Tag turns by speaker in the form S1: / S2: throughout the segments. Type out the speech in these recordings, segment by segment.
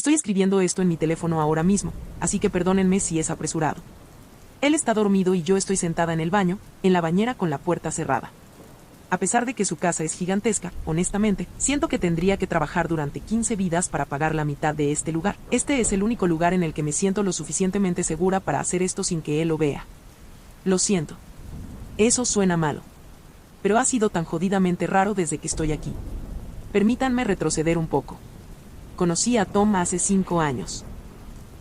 S1: Estoy escribiendo esto en mi teléfono ahora mismo, así que perdónenme si es apresurado. Él está dormido y yo estoy sentada en el baño, en la bañera con la puerta cerrada. A pesar de que su casa es gigantesca, honestamente, siento que tendría que trabajar durante 15 vidas para pagar la mitad de este lugar. Este es el único lugar en el que me siento lo suficientemente segura para hacer esto sin que él lo vea. Lo siento. Eso suena malo. Pero ha sido tan jodidamente raro desde que estoy aquí. Permítanme retroceder un poco. Conocí a Tom hace 5 años.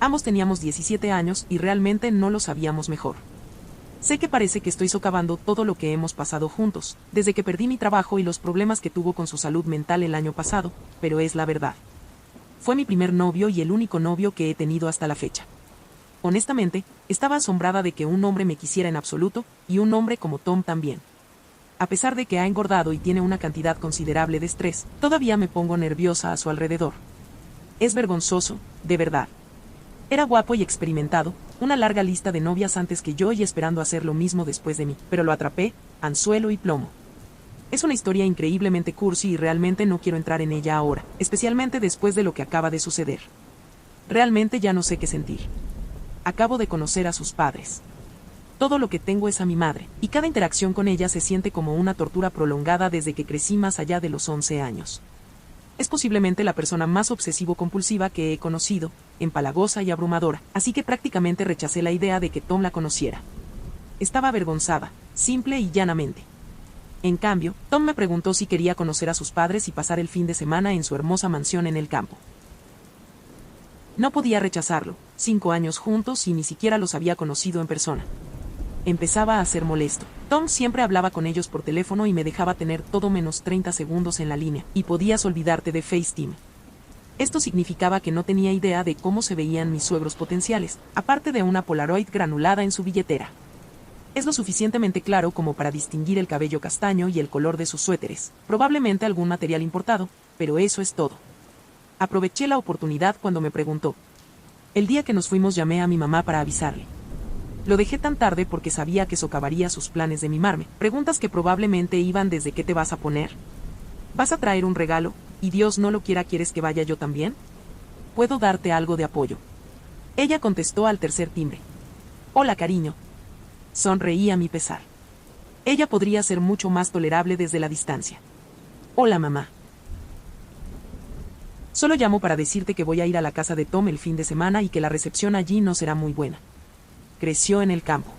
S1: Ambos teníamos 17 años y realmente no lo sabíamos mejor. Sé que parece que estoy socavando todo lo que hemos pasado juntos, desde que perdí mi trabajo y los problemas que tuvo con su salud mental el año pasado, pero es la verdad. Fue mi primer novio y el único novio que he tenido hasta la fecha. Honestamente, estaba asombrada de que un hombre me quisiera en absoluto, y un hombre como Tom también. A pesar de que ha engordado y tiene una cantidad considerable de estrés, todavía me pongo nerviosa a su alrededor. Es vergonzoso, de verdad. Era guapo y experimentado, una larga lista de novias antes que yo y esperando hacer lo mismo después de mí, pero lo atrapé, anzuelo y plomo. Es una historia increíblemente cursi y realmente no quiero entrar en ella ahora, especialmente después de lo que acaba de suceder. Realmente ya no sé qué sentir. Acabo de conocer a sus padres. Todo lo que tengo es a mi madre, y cada interacción con ella se siente como una tortura prolongada desde que crecí más allá de los 11 años. Es posiblemente la persona más obsesivo-compulsiva que he conocido, empalagosa y abrumadora, así que prácticamente rechacé la idea de que Tom la conociera. Estaba avergonzada, simple y llanamente. En cambio, Tom me preguntó si quería conocer a sus padres y pasar el fin de semana en su hermosa mansión en el campo. No podía rechazarlo, 5 años juntos y ni siquiera los había conocido en persona. Empezaba a ser molesto. Tom siempre hablaba con ellos por teléfono y me dejaba tener todo menos 30 segundos en la línea, y podías olvidarte de FaceTime. Esto significaba que no tenía idea de cómo se veían mis suegros potenciales, aparte de una Polaroid granulada en su billetera. Es lo suficientemente claro como para distinguir el cabello castaño y el color de sus suéteres, probablemente algún material importado, pero eso es todo. Aproveché la oportunidad cuando me preguntó. El día que nos fuimos llamé a mi mamá para avisarle. Lo dejé tan tarde porque sabía que socavaría sus planes de mimarme, preguntas que probablemente iban desde ¿qué te vas a poner? ¿Vas a traer un regalo? ¿Y Dios no lo quiera quieres que vaya yo también? ¿Puedo darte algo de apoyo? Ella contestó al tercer timbre. Hola, cariño. Sonreí a mi pesar. Ella podría ser mucho más tolerable desde la distancia. Hola, mamá. Solo llamo para decirte que voy a ir a la casa de Tom el fin de semana y que la recepción allí no será muy buena. Creció en el campo.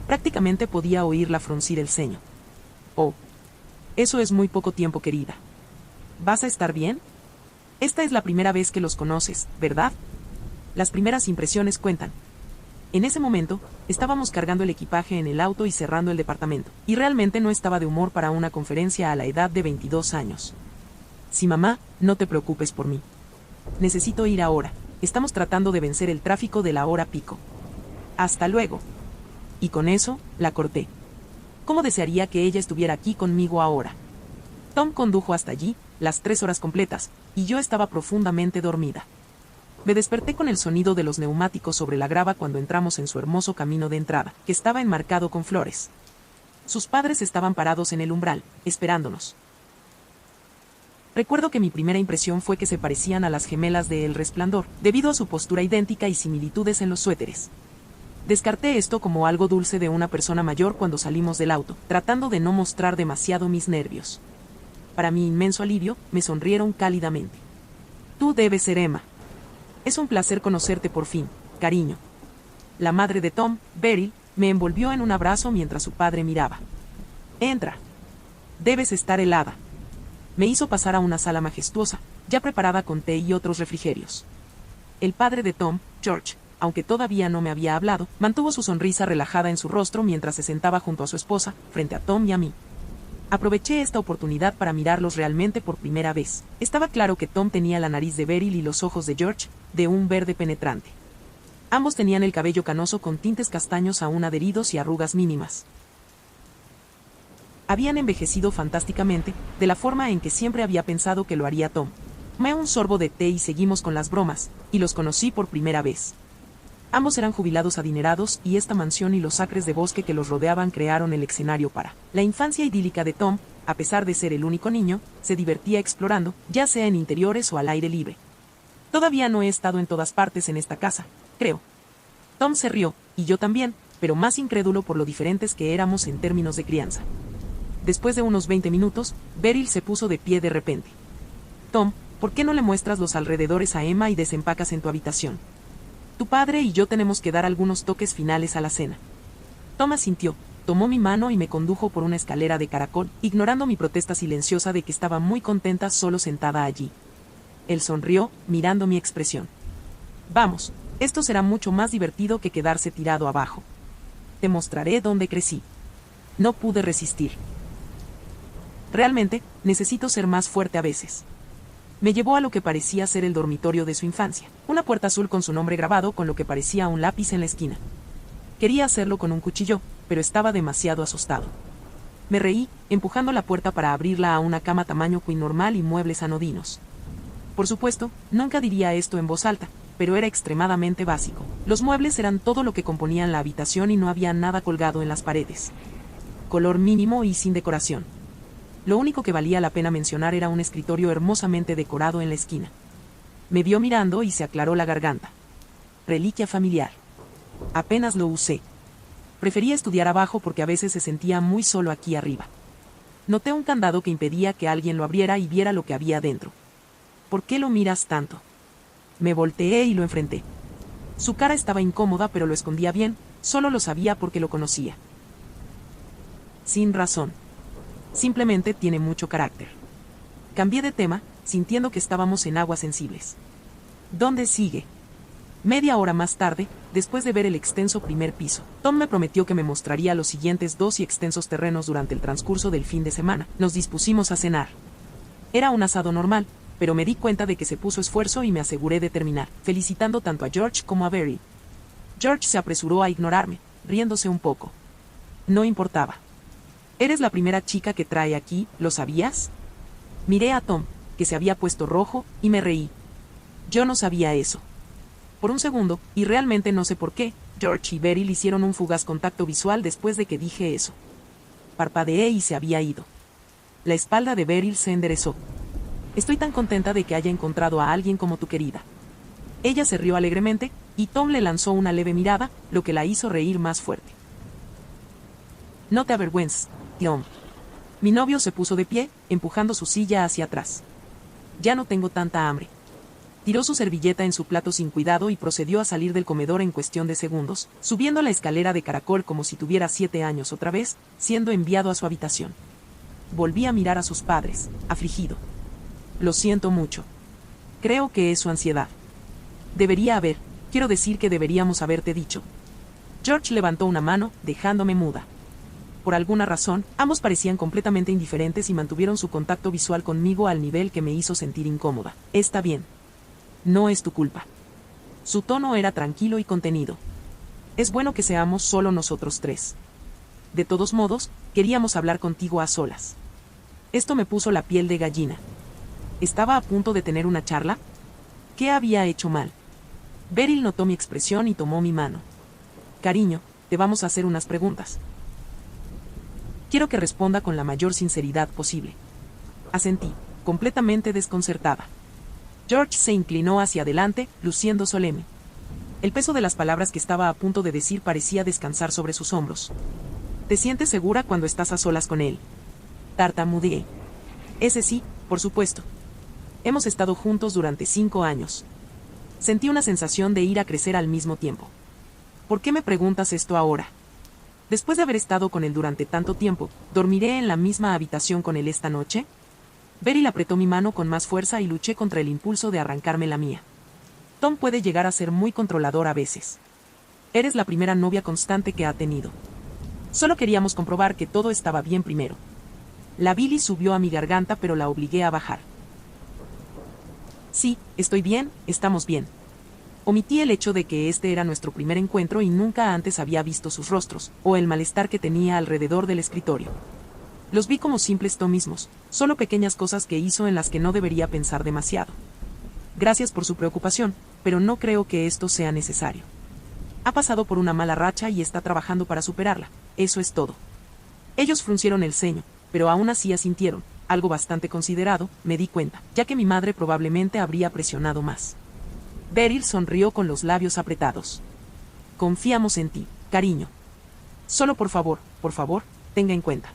S1: Prácticamente podía oírla fruncir el ceño. Oh. Eso es muy poco tiempo, querida. ¿Vas a estar bien? Esta es la primera vez que los conoces, ¿verdad? Las primeras impresiones cuentan. En ese momento, estábamos cargando el equipaje en el auto y cerrando el departamento, y realmente no estaba de humor para una conferencia a la edad de 22 años. Sí, mamá, no te preocupes por mí. Necesito ir ahora. Estamos tratando de vencer el tráfico de la hora pico. Hasta luego. Y con eso, la corté. ¿Cómo desearía que ella estuviera aquí conmigo ahora? Tom condujo hasta allí, las 3 horas completas, y yo estaba profundamente dormida. Me desperté con el sonido de los neumáticos sobre la grava cuando entramos en su hermoso camino de entrada, que estaba enmarcado con flores. Sus padres estaban parados en el umbral, esperándonos. Recuerdo que mi primera impresión fue que se parecían a las gemelas de El Resplandor, debido a su postura idéntica y similitudes en los suéteres. Descarté esto como algo dulce de una persona mayor cuando salimos del auto, tratando de no mostrar demasiado mis nervios. Para mi inmenso alivio, me sonrieron cálidamente. Tú debes ser Emma. Es un placer conocerte por fin, cariño. La madre de Tom, Beryl, me envolvió en un abrazo mientras su padre miraba. Entra. Debes estar helada. Me hizo pasar a una sala majestuosa, ya preparada con té y otros refrigerios. El padre de Tom, George, aunque todavía no me había hablado, mantuvo su sonrisa relajada en su rostro mientras se sentaba junto a su esposa, frente a Tom y a mí. Aproveché esta oportunidad para mirarlos realmente por primera vez. Estaba claro que Tom tenía la nariz de Beryl y los ojos de George, de un verde penetrante. Ambos tenían el cabello canoso con tintes castaños aún adheridos y arrugas mínimas. Habían envejecido fantásticamente, de la forma en que siempre había pensado que lo haría Tom. Tomé un sorbo de té y seguimos con las bromas, y los conocí por primera vez. Ambos eran jubilados adinerados y esta mansión y los acres de bosque que los rodeaban crearon el escenario para la infancia idílica de Tom. A pesar de ser el único niño, se divertía explorando, ya sea en interiores o al aire libre. Todavía no he estado en todas partes en esta casa, creo. Tom se rió, y yo también, pero más incrédulo por lo diferentes que éramos en términos de crianza. Después de unos 20 minutos, Beryl se puso de pie de repente. Tom, ¿por qué no le muestras los alrededores a Emma y desempacas en tu habitación? Tu padre y yo tenemos que dar algunos toques finales a la cena. Tom asintió, tomó mi mano y me condujo por una escalera de caracol, ignorando mi protesta silenciosa de que estaba muy contenta solo sentada allí. Él sonrió, mirando mi expresión. Vamos, esto será mucho más divertido que quedarse tirado abajo. Te mostraré dónde crecí. No pude resistir. Realmente, necesito ser más fuerte a veces. Me llevó a lo que parecía ser el dormitorio de su infancia, una puerta azul con su nombre grabado con lo que parecía un lápiz en la esquina. Quería hacerlo con un cuchillo, pero estaba demasiado asustado. Me reí, empujando la puerta para abrirla a una cama tamaño queen normal y muebles anodinos. Por supuesto, nunca diría esto en voz alta, pero era extremadamente básico. Los muebles eran todo lo que componían la habitación y no había nada colgado en las paredes. Color mínimo y sin decoración. Lo único que valía la pena mencionar era un escritorio hermosamente decorado en la esquina. Me vio mirando y se aclaró la garganta. Reliquia familiar. Apenas lo usé. Prefería estudiar abajo porque a veces se sentía muy solo aquí arriba. Noté un candado que impedía que alguien lo abriera y viera lo que había dentro. ¿Por qué lo miras tanto? Me volteé y lo enfrenté. Su cara estaba incómoda pero lo escondía bien, solo lo sabía porque lo conocía. Sin razón. Simplemente tiene mucho carácter. Cambié de tema, sintiendo que estábamos en aguas sensibles. ¿Dónde sigue? Media hora más tarde, después de ver el extenso primer piso, Tom me prometió que me mostraría los siguientes 2 y extensos terrenos durante el transcurso del fin de semana. Nos dispusimos a cenar. Era un asado normal, pero me di cuenta de que se puso esfuerzo y me aseguré de terminar, felicitando tanto a George como a Beryl. George se apresuró a ignorarme, riéndose un poco. No importaba. Eres la primera chica que trae aquí, ¿lo sabías? Miré a Tom, que se había puesto rojo, y me reí. Yo no sabía eso. Por un segundo, y realmente no sé por qué, George y Beryl hicieron un fugaz contacto visual después de que dije eso. Parpadeé y se había ido. La espalda de Beryl se enderezó. Estoy tan contenta de que haya encontrado a alguien como tu querida. Ella se rió alegremente, y Tom le lanzó una leve mirada, lo que la hizo reír más fuerte. No te avergüences, Tom. Mi novio se puso de pie, empujando su silla hacia atrás. Ya no tengo tanta hambre. Tiró su servilleta en su plato sin cuidado y procedió a salir del comedor en cuestión de segundos, subiendo la escalera de caracol como si tuviera 7 años otra vez, siendo enviado a su habitación. Volví a mirar a sus padres, afligido. Lo siento mucho. Creo que es su ansiedad. Quiero decir que deberíamos haberte dicho. George levantó una mano, dejándome muda. Por alguna razón, ambos parecían completamente indiferentes y mantuvieron su contacto visual conmigo al nivel que me hizo sentir incómoda. Está bien. No es tu culpa. Su tono era tranquilo y contenido. Es bueno que seamos solo nosotros 3. De todos modos, queríamos hablar contigo a solas. Esto me puso la piel de gallina. ¿Estaba a punto de tener una charla? ¿Qué había hecho mal? Beryl notó mi expresión y tomó mi mano. Cariño, te vamos a hacer unas preguntas. Quiero que responda con la mayor sinceridad posible. Asentí, completamente desconcertada. George se inclinó hacia adelante, luciendo solemne. El peso de las palabras que estaba a punto de decir parecía descansar sobre sus hombros. ¿Te sientes segura cuando estás a solas con él? Tartamudeé. Ese sí, por supuesto. Hemos estado juntos durante 5 años. Sentí una sensación de ira crecer al mismo tiempo. ¿Por qué me preguntas esto ahora? Después de haber estado con él durante tanto tiempo, ¿dormiré en la misma habitación con él esta noche? Beryl apretó mi mano con más fuerza y luché contra el impulso de arrancarme la mía. Tom puede llegar a ser muy controlador a veces. Eres la primera novia constante que ha tenido. Solo queríamos comprobar que todo estaba bien primero. La bilis subió a mi garganta pero la obligué a bajar. Sí, estoy bien, estamos bien. Omití el hecho de que este era nuestro primer encuentro y nunca antes había visto sus rostros, o el malestar que tenía alrededor del escritorio. Los vi como simples tomismos, solo pequeñas cosas que hizo en las que no debería pensar demasiado. Gracias por su preocupación, pero no creo que esto sea necesario. Ha pasado por una mala racha y está trabajando para superarla, eso es todo. Ellos fruncieron el ceño, pero aún así asintieron, algo bastante considerado, me di cuenta, ya que mi madre probablemente habría presionado más. Beryl sonrió con los labios apretados. Confiamos en ti, cariño. Solo por favor, tenga en cuenta.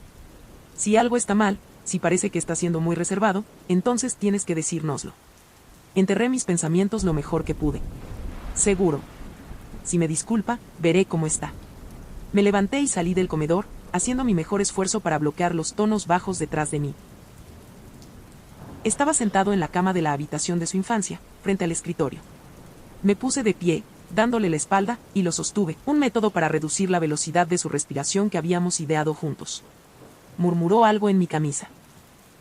S1: Si algo está mal, si parece que está siendo muy reservado, entonces tienes que decírnoslo. Enterré mis pensamientos lo mejor que pude. Seguro. Si me disculpa, veré cómo está. Me levanté y salí del comedor, haciendo mi mejor esfuerzo para bloquear los tonos bajos detrás de mí. Estaba sentado en la cama de la habitación de su infancia, frente al escritorio. Me puse de pie, dándole la espalda, y lo sostuve, un método para reducir la velocidad de su respiración que habíamos ideado juntos. Murmuró algo en mi camisa.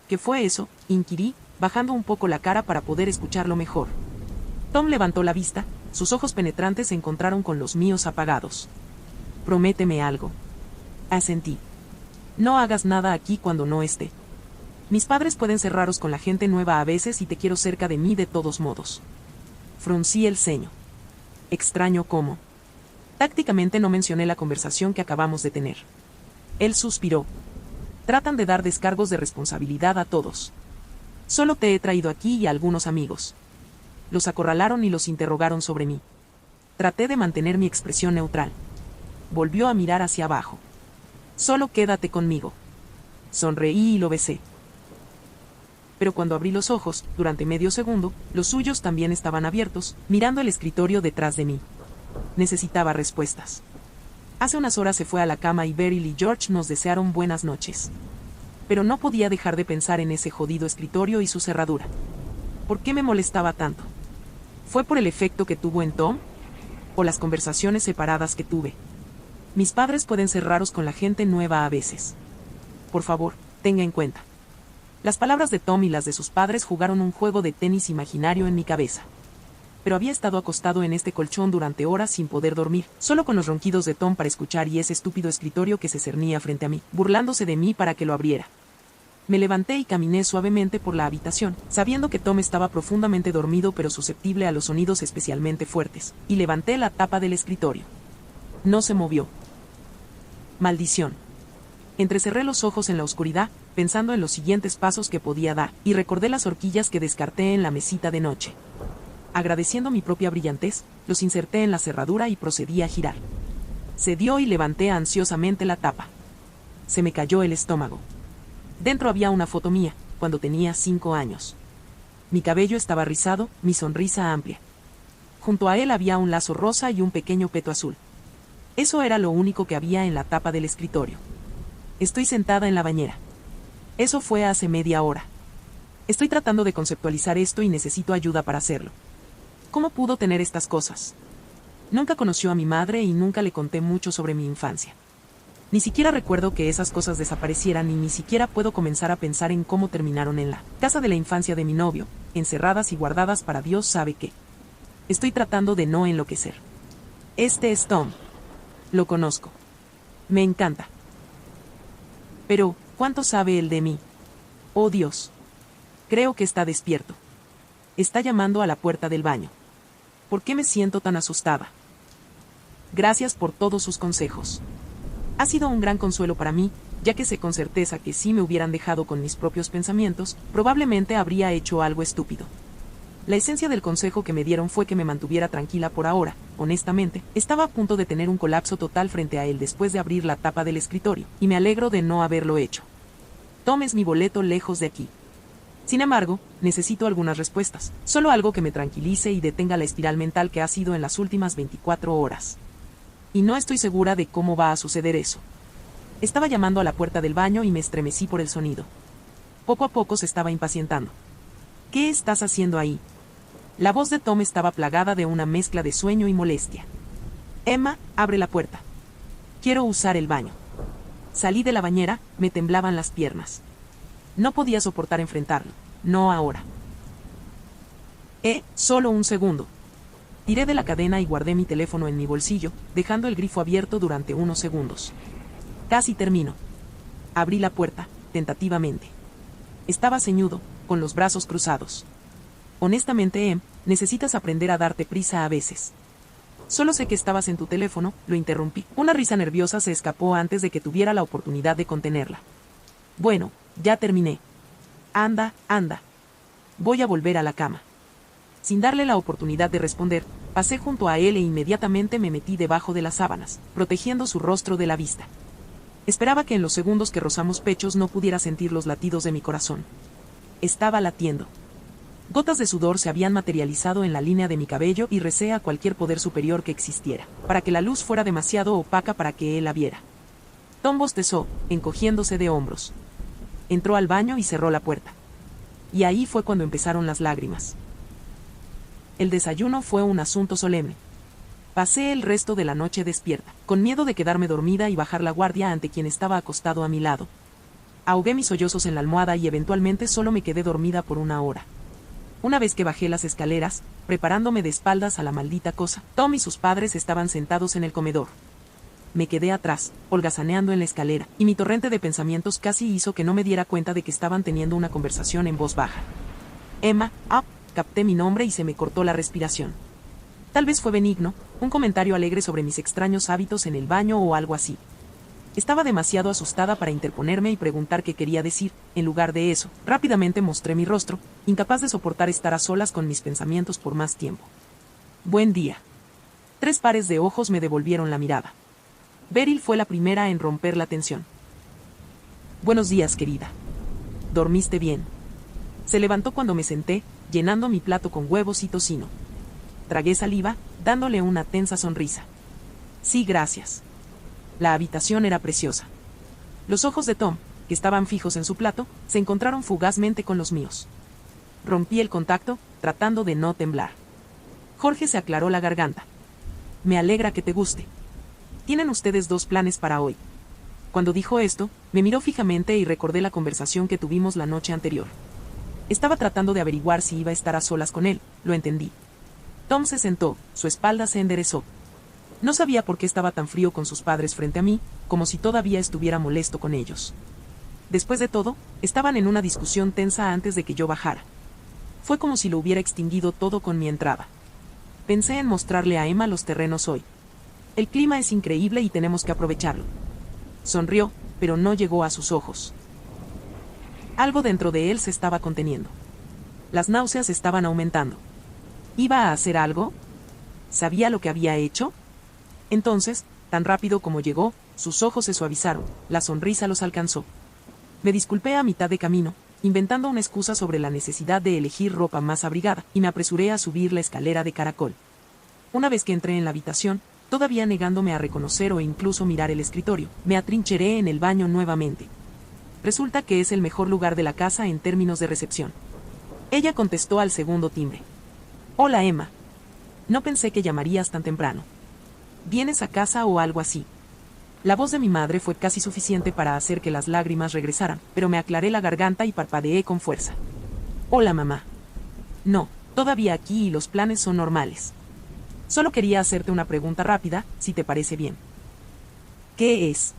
S1: ¿Qué fue eso?, inquirí, bajando un poco la cara para poder escucharlo mejor. Tom levantó la vista, sus ojos penetrantes se encontraron con los míos apagados. Prométeme algo. Asentí. No hagas nada aquí cuando no esté. Mis padres pueden ser raros con la gente nueva a veces y te quiero cerca de mí de todos modos. Fruncí el ceño. Extraño cómo. Tácticamente no mencioné la conversación que acabamos de tener. Él suspiró. Tratan de dar descargos de responsabilidad a todos. Solo te he traído aquí y a algunos amigos. Los acorralaron y los interrogaron sobre mí. Traté de mantener mi expresión neutral. Volvió a mirar hacia abajo. Solo quédate conmigo. Sonreí y lo besé. Pero cuando abrí los ojos, durante medio segundo, los suyos también estaban abiertos, mirando el escritorio detrás de mí. Necesitaba respuestas. Hace unas horas se fue a la cama y Beryl y George nos desearon buenas noches. Pero no podía dejar de pensar en ese jodido escritorio y su cerradura. ¿Por qué me molestaba tanto? ¿Fue por el efecto que tuvo en Tom? ¿O las conversaciones separadas que tuve? Mis padres pueden ser raros con la gente nueva a veces. Por favor, tenga en cuenta. Las palabras de Tom y las de sus padres jugaron un juego de tenis imaginario en mi cabeza. Pero había estado acostado en este colchón durante horas sin poder dormir, solo con los ronquidos de Tom para escuchar y ese estúpido escritorio que se cernía frente a mí, burlándose de mí para que lo abriera. Me levanté y caminé suavemente por la habitación, sabiendo que Tom estaba profundamente dormido pero susceptible a los sonidos especialmente fuertes, y levanté la tapa del escritorio. No se movió. Maldición. Entrecerré los ojos en la oscuridad, pensando en los siguientes pasos que podía dar, y recordé las horquillas que descarté en la mesita de noche. Agradeciendo mi propia brillantez, los inserté en la cerradura y procedí a girar. Cedió y levanté ansiosamente la tapa. Se me cayó el estómago. Dentro había una foto mía, cuando tenía 5 años. Mi cabello estaba rizado, mi sonrisa amplia. Junto a él había un lazo rosa y un pequeño peto azul. Eso era lo único que había en la tapa del escritorio. Estoy sentada en la bañera. Eso fue hace media hora. Estoy tratando de conceptualizar esto y necesito ayuda para hacerlo. ¿Cómo pudo tener estas cosas? Nunca conoció a mi madre y nunca le conté mucho sobre mi infancia. Ni siquiera recuerdo que esas cosas desaparecieran y ni siquiera puedo comenzar a pensar en cómo terminaron en la casa de la infancia de mi novio, encerradas y guardadas para Dios sabe qué. Estoy tratando de no enloquecer. Este es Tom. Lo conozco. Me encanta. Pero, ¿cuánto sabe él de mí? Oh Dios. Creo que está despierto. Está llamando a la puerta del baño. ¿Por qué me siento tan asustada? Gracias por todos sus consejos. Ha sido un gran consuelo para mí, ya que sé con certeza que si me hubieran dejado con mis propios pensamientos, probablemente habría hecho algo estúpido. La esencia del consejo que me dieron fue que me mantuviera tranquila por ahora. Honestamente, estaba a punto de tener un colapso total frente a él después de abrir la tapa del escritorio, y me alegro de no haberlo hecho. Tomes mi boleto lejos de aquí. Sin embargo, necesito algunas respuestas, solo algo que me tranquilice y detenga la espiral mental que ha sido en las últimas 24 horas. Y no estoy segura de cómo va a suceder eso. Estaba llamando a la puerta del baño y me estremecí por el sonido. Poco a poco se estaba impacientando. ¿Qué estás haciendo ahí? La voz de Tom estaba plagada de una mezcla de sueño y molestia. Emma, abre la puerta. Quiero usar el baño. Salí de la bañera, me temblaban las piernas. No podía soportar enfrentarlo. No ahora. Solo un segundo. Tiré de la cadena y guardé mi teléfono en mi bolsillo, dejando el grifo abierto durante unos segundos. Casi termino. Abrí la puerta, tentativamente. Estaba ceñudo, con los brazos cruzados. Honestamente, necesitas aprender a darte prisa a veces. Solo sé que estabas en tu teléfono, lo interrumpí. Una risa nerviosa se escapó antes de que tuviera la oportunidad de contenerla. Bueno, ya terminé. Anda, anda. Voy a volver a la cama. Sin darle la oportunidad de responder, pasé junto a él e inmediatamente me metí debajo de las sábanas, protegiendo su rostro de la vista. Esperaba que en los segundos que rozamos pechos no pudiera sentir los latidos de mi corazón. Estaba latiendo. Gotas de sudor se habían materializado en la línea de mi cabello y recé a cualquier poder superior que existiera, para que la luz fuera demasiado opaca para que él la viera. Tom bostezó, encogiéndose de hombros. Entró al baño y cerró la puerta. Y ahí fue cuando empezaron las lágrimas. El desayuno fue un asunto solemne. Pasé el resto de la noche despierta, con miedo de quedarme dormida y bajar la guardia ante quien estaba acostado a mi lado. Ahogué mis sollozos en la almohada y eventualmente solo me quedé dormida por 1 hora. Una vez que bajé las escaleras, preparándome de espaldas a la maldita cosa, Tom y sus padres estaban sentados en el comedor. Me quedé atrás, holgazaneando en la escalera, y mi torrente de pensamientos casi hizo que no me diera cuenta de que estaban teniendo una conversación en voz baja. Emma, capté mi nombre y se me cortó la respiración. Tal vez fue benigno, un comentario alegre sobre mis extraños hábitos en el baño o algo así. Estaba demasiado asustada para interponerme y preguntar qué quería decir. En lugar de eso, rápidamente mostré mi rostro, incapaz de soportar estar a solas con mis pensamientos por más tiempo. Buen día. 3 pares de ojos me devolvieron la mirada. Beryl fue la primera en romper la tensión. Buenos días, querida. ¿Dormiste bien? Se levantó cuando me senté, llenando mi plato con huevos y tocino. Tragué saliva, dándole una tensa sonrisa. Sí, gracias. La habitación era preciosa. Los ojos de Tom, que estaban fijos en su plato, se encontraron fugazmente con los míos. Rompí el contacto, tratando de no temblar. Jorge se aclaró la garganta. Me alegra que te guste. Tienen ustedes 2 planes para hoy. Cuando dijo esto, me miró fijamente y recordé la conversación que tuvimos la noche anterior. Estaba tratando de averiguar si iba a estar a solas con él, lo entendí. Tom se sentó, su espalda se enderezó. No sabía por qué estaba tan frío con sus padres frente a mí, como si todavía estuviera molesto con ellos. Después de todo, estaban en una discusión tensa antes de que yo bajara. Fue como si lo hubiera extinguido todo con mi entrada. Pensé en mostrarle a Emma los terrenos hoy. El clima es increíble y tenemos que aprovecharlo. Sonrió, pero no llegó a sus ojos. Algo dentro de él se estaba conteniendo. Las náuseas estaban aumentando. ¿Iba a hacer algo? ¿Sabía lo que había hecho? Entonces, tan rápido como llegó, sus ojos se suavizaron, la sonrisa los alcanzó. Me disculpé a mitad de camino, inventando una excusa sobre la necesidad de elegir ropa más abrigada, y me apresuré a subir la escalera de caracol. Una vez que entré en la habitación, todavía negándome a reconocer o incluso mirar el escritorio, me atrincheré en el baño nuevamente. Resulta que es el mejor lugar de la casa en términos de recepción. Ella contestó al segundo timbre. Hola, Emma. No pensé que llamarías tan temprano. ¿Vienes a casa o algo así? La voz de mi madre fue casi suficiente para hacer que las lágrimas regresaran, pero me aclaré la garganta y parpadeé con fuerza. Hola, mamá. No, todavía aquí y los planes son normales. Solo quería hacerte una pregunta rápida, si te parece bien. ¿Qué es?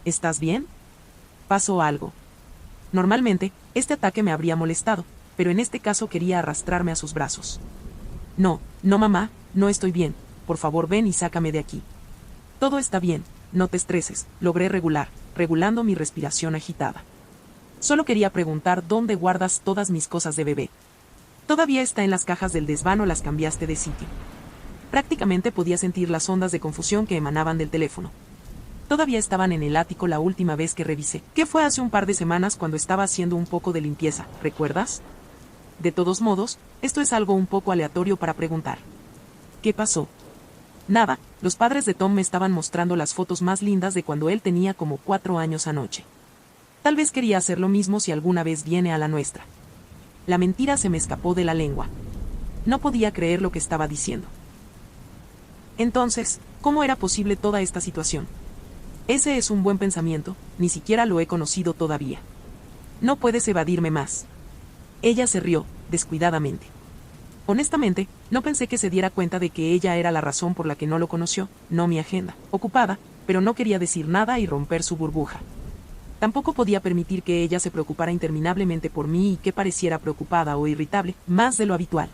S1: ¿Estás bien? ¿Pasó algo? Normalmente, este ataque me habría molestado, pero en este caso quería arrastrarme a sus brazos. No, mamá, no estoy bien. Por favor, ven y sácame de aquí. Todo está bien, no te estreses, logré regulando mi respiración agitada. Solo quería preguntar dónde guardas todas mis cosas de bebé. Todavía está en las cajas del desván o las cambiaste de sitio. Prácticamente podía sentir las ondas de confusión que emanaban del teléfono. Todavía estaban en el ático la última vez que revisé, que fue hace un par de semanas cuando estaba haciendo un poco de limpieza, ¿recuerdas? De todos modos, esto es algo un poco aleatorio para preguntar. ¿Qué pasó? Nada, los padres de Tom me estaban mostrando las fotos más lindas de cuando él tenía como 4 años anoche. Tal vez quería hacer lo mismo si alguna vez viene a la nuestra. La mentira se me escapó de la lengua. No podía creer lo que estaba diciendo. Entonces, ¿cómo era posible toda esta situación? Ese es un buen pensamiento, ni siquiera lo he conocido todavía. No puedes evadirme más. Ella se rió, descuidadamente. Honestamente, no pensé que se diera cuenta de que ella era la razón por la que no lo conoció, no mi agenda, ocupada, pero no quería decir nada y romper su burbuja. Tampoco podía permitir que ella se preocupara interminablemente por mí y que pareciera preocupada o irritable, más de lo habitual.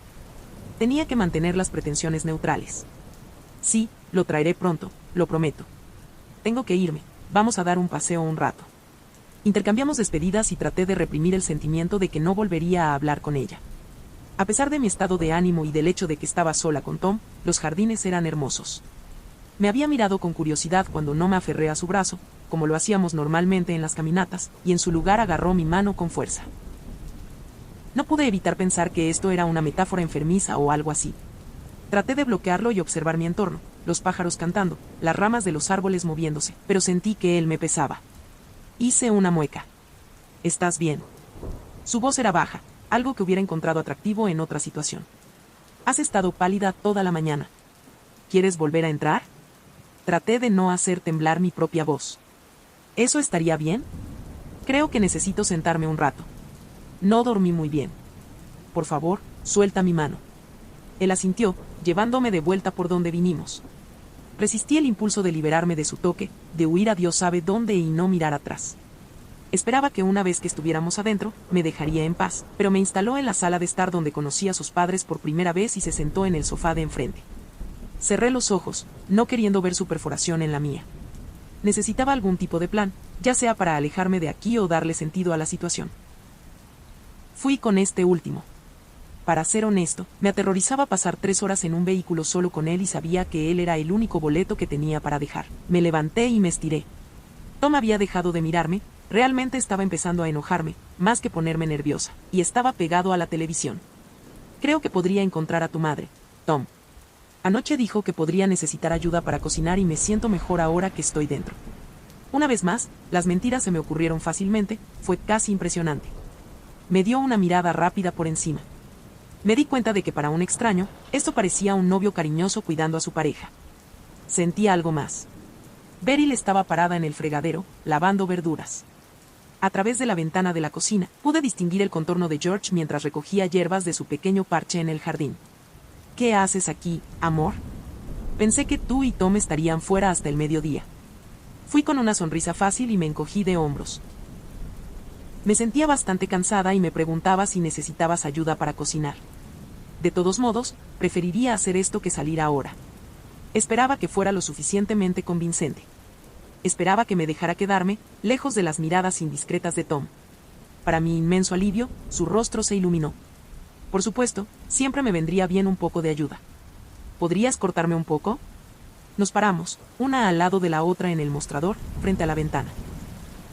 S1: Tenía que mantener las pretensiones neutrales. Sí, lo traeré pronto, lo prometo. Tengo que irme, vamos a dar un paseo un rato. Intercambiamos despedidas y traté de reprimir el sentimiento de que no volvería a hablar con ella. A pesar de mi estado de ánimo y del hecho de que estaba sola con Tom, los jardines eran hermosos. Me había mirado con curiosidad cuando no me aferré a su brazo, como lo hacíamos normalmente en las caminatas, y en su lugar agarró mi mano con fuerza. No pude evitar pensar que esto era una metáfora enfermiza o algo así. Traté de bloquearlo y observar mi entorno, los pájaros cantando, las ramas de los árboles moviéndose, pero sentí que él me pesaba. Hice una mueca. ¿Estás bien? Su voz era baja, algo que hubiera encontrado atractivo en otra situación. Has estado pálida toda la mañana. ¿Quieres volver a entrar? Traté de no hacer temblar mi propia voz. ¿Eso estaría bien? Creo que necesito sentarme un rato. No dormí muy bien. Por favor, suelta mi mano. Él asintió, llevándome de vuelta por donde vinimos. Resistí el impulso de liberarme de su toque, de huir a Dios sabe dónde y no mirar atrás. Esperaba que una vez que estuviéramos adentro, me dejaría en paz, pero me instaló en la sala de estar donde conocí a sus padres por primera vez y se sentó en el sofá de enfrente. Cerré los ojos, no queriendo ver su perforación en la mía. Necesitaba algún tipo de plan, ya sea para alejarme de aquí o darle sentido a la situación. Fui con este último. Para ser honesto, me aterrorizaba pasar 3 horas en un vehículo solo con él y sabía que él era el único boleto que tenía para dejar. Me levanté y me estiré. Tom había dejado de mirarme, realmente estaba empezando a enojarme, más que ponerme nerviosa, y estaba pegado a la televisión. Creo que podría encontrar a tu madre, Tom. Anoche dijo que podría necesitar ayuda para cocinar y me siento mejor ahora que estoy dentro. Una vez más, las mentiras se me ocurrieron fácilmente, fue casi impresionante. Me dio una mirada rápida por encima. Me di cuenta de que para un extraño, esto parecía un novio cariñoso cuidando a su pareja. Sentí algo más. Beryl estaba parada en el fregadero, lavando verduras. A través de la ventana de la cocina, pude distinguir el contorno de George mientras recogía hierbas de su pequeño parche en el jardín. ¿Qué haces aquí, amor? Pensé que tú y Tom estarían fuera hasta el mediodía. Fui con una sonrisa fácil y me encogí de hombros. Me sentía bastante cansada y me preguntaba si necesitabas ayuda para cocinar. De todos modos, preferiría hacer esto que salir ahora. Esperaba que fuera lo suficientemente convincente. Esperaba que me dejara quedarme, lejos de las miradas indiscretas de Tom. Para mi inmenso alivio, su rostro se iluminó. Por supuesto, siempre me vendría bien un poco de ayuda. ¿Podrías cortarme un poco? Nos paramos, una al lado de la otra en el mostrador, frente a la ventana.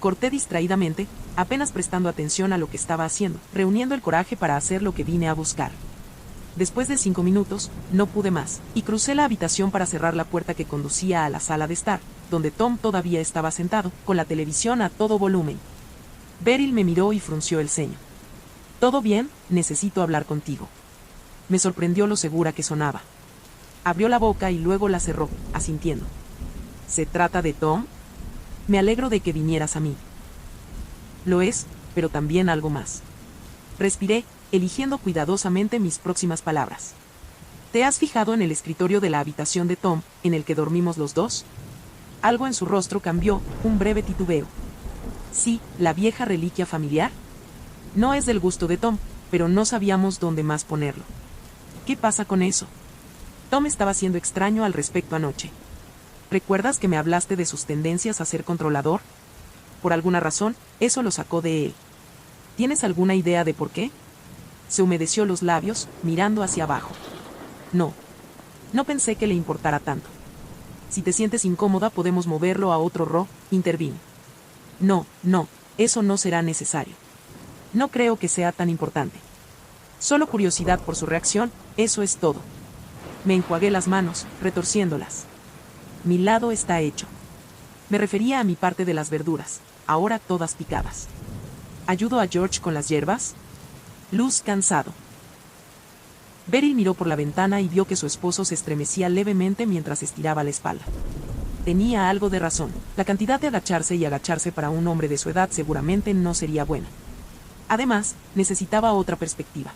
S1: Corté distraídamente, apenas prestando atención a lo que estaba haciendo, reuniendo el coraje para hacer lo que vine a buscar. Después de 5 minutos, no pude más, y crucé la habitación para cerrar la puerta que conducía a la sala de estar, donde Tom todavía estaba sentado, con la televisión a todo volumen. Beryl me miró y frunció el ceño. ¿Todo bien? Necesito hablar contigo. Me sorprendió lo segura que sonaba. Abrió la boca y luego la cerró, asintiendo. ¿Se trata de Tom? Me alegro de que vinieras a mí. Lo es, pero también algo más. Respiré, eligiendo cuidadosamente mis próximas palabras. ¿Te has fijado en el escritorio de la habitación de Tom, en el que dormimos los dos? Algo en su rostro cambió, un breve titubeo. Sí, la vieja reliquia familiar. No es del gusto de Tom, pero no sabíamos dónde más ponerlo. ¿Qué pasa con eso? Tom estaba siendo extraño al respecto anoche. ¿Recuerdas que me hablaste de sus tendencias a ser controlador? Por alguna razón, eso lo sacó de él. ¿Tienes alguna idea de por qué? Se humedeció los labios, mirando hacia abajo. No. No pensé que le importara tanto. Si te sientes incómoda podemos moverlo a otro ro, intervino. No, eso no será necesario. No creo que sea tan importante. Solo curiosidad por su reacción, eso es todo. Me enjuagué las manos, retorciéndolas. Mi lado está hecho. Me refería a mi parte de las verduras, ahora todas picadas. ¿Ayudo a George con las hierbas? Luz cansado. Beryl miró por la ventana y vio que su esposo se estremecía levemente mientras estiraba la espalda. Tenía algo de razón. La cantidad de agacharse para un hombre de su edad seguramente no sería buena. Además, necesitaba otra perspectiva.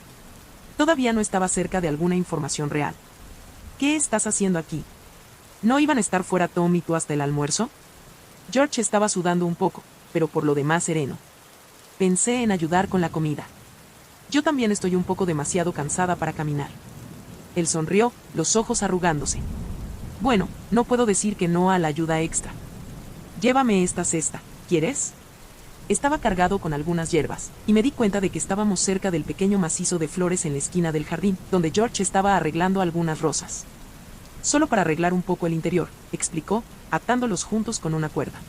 S1: Todavía no estaba cerca de alguna información real. ¿Qué estás haciendo aquí? ¿No iban a estar fuera Tom y tú hasta el almuerzo? George estaba sudando un poco, pero por lo demás sereno. Pensé en ayudar con la comida. Yo también estoy un poco demasiado cansada para caminar. Él sonrió, los ojos arrugándose. Bueno, no puedo decir que no a la ayuda extra. Llévame esta cesta, ¿quieres? Estaba cargado con algunas hierbas, y me di cuenta de que estábamos cerca del pequeño macizo de flores en la esquina del jardín, donde George estaba arreglando algunas rosas. Solo para arreglar un poco el interior, explicó, atándolos juntos con una cuerda.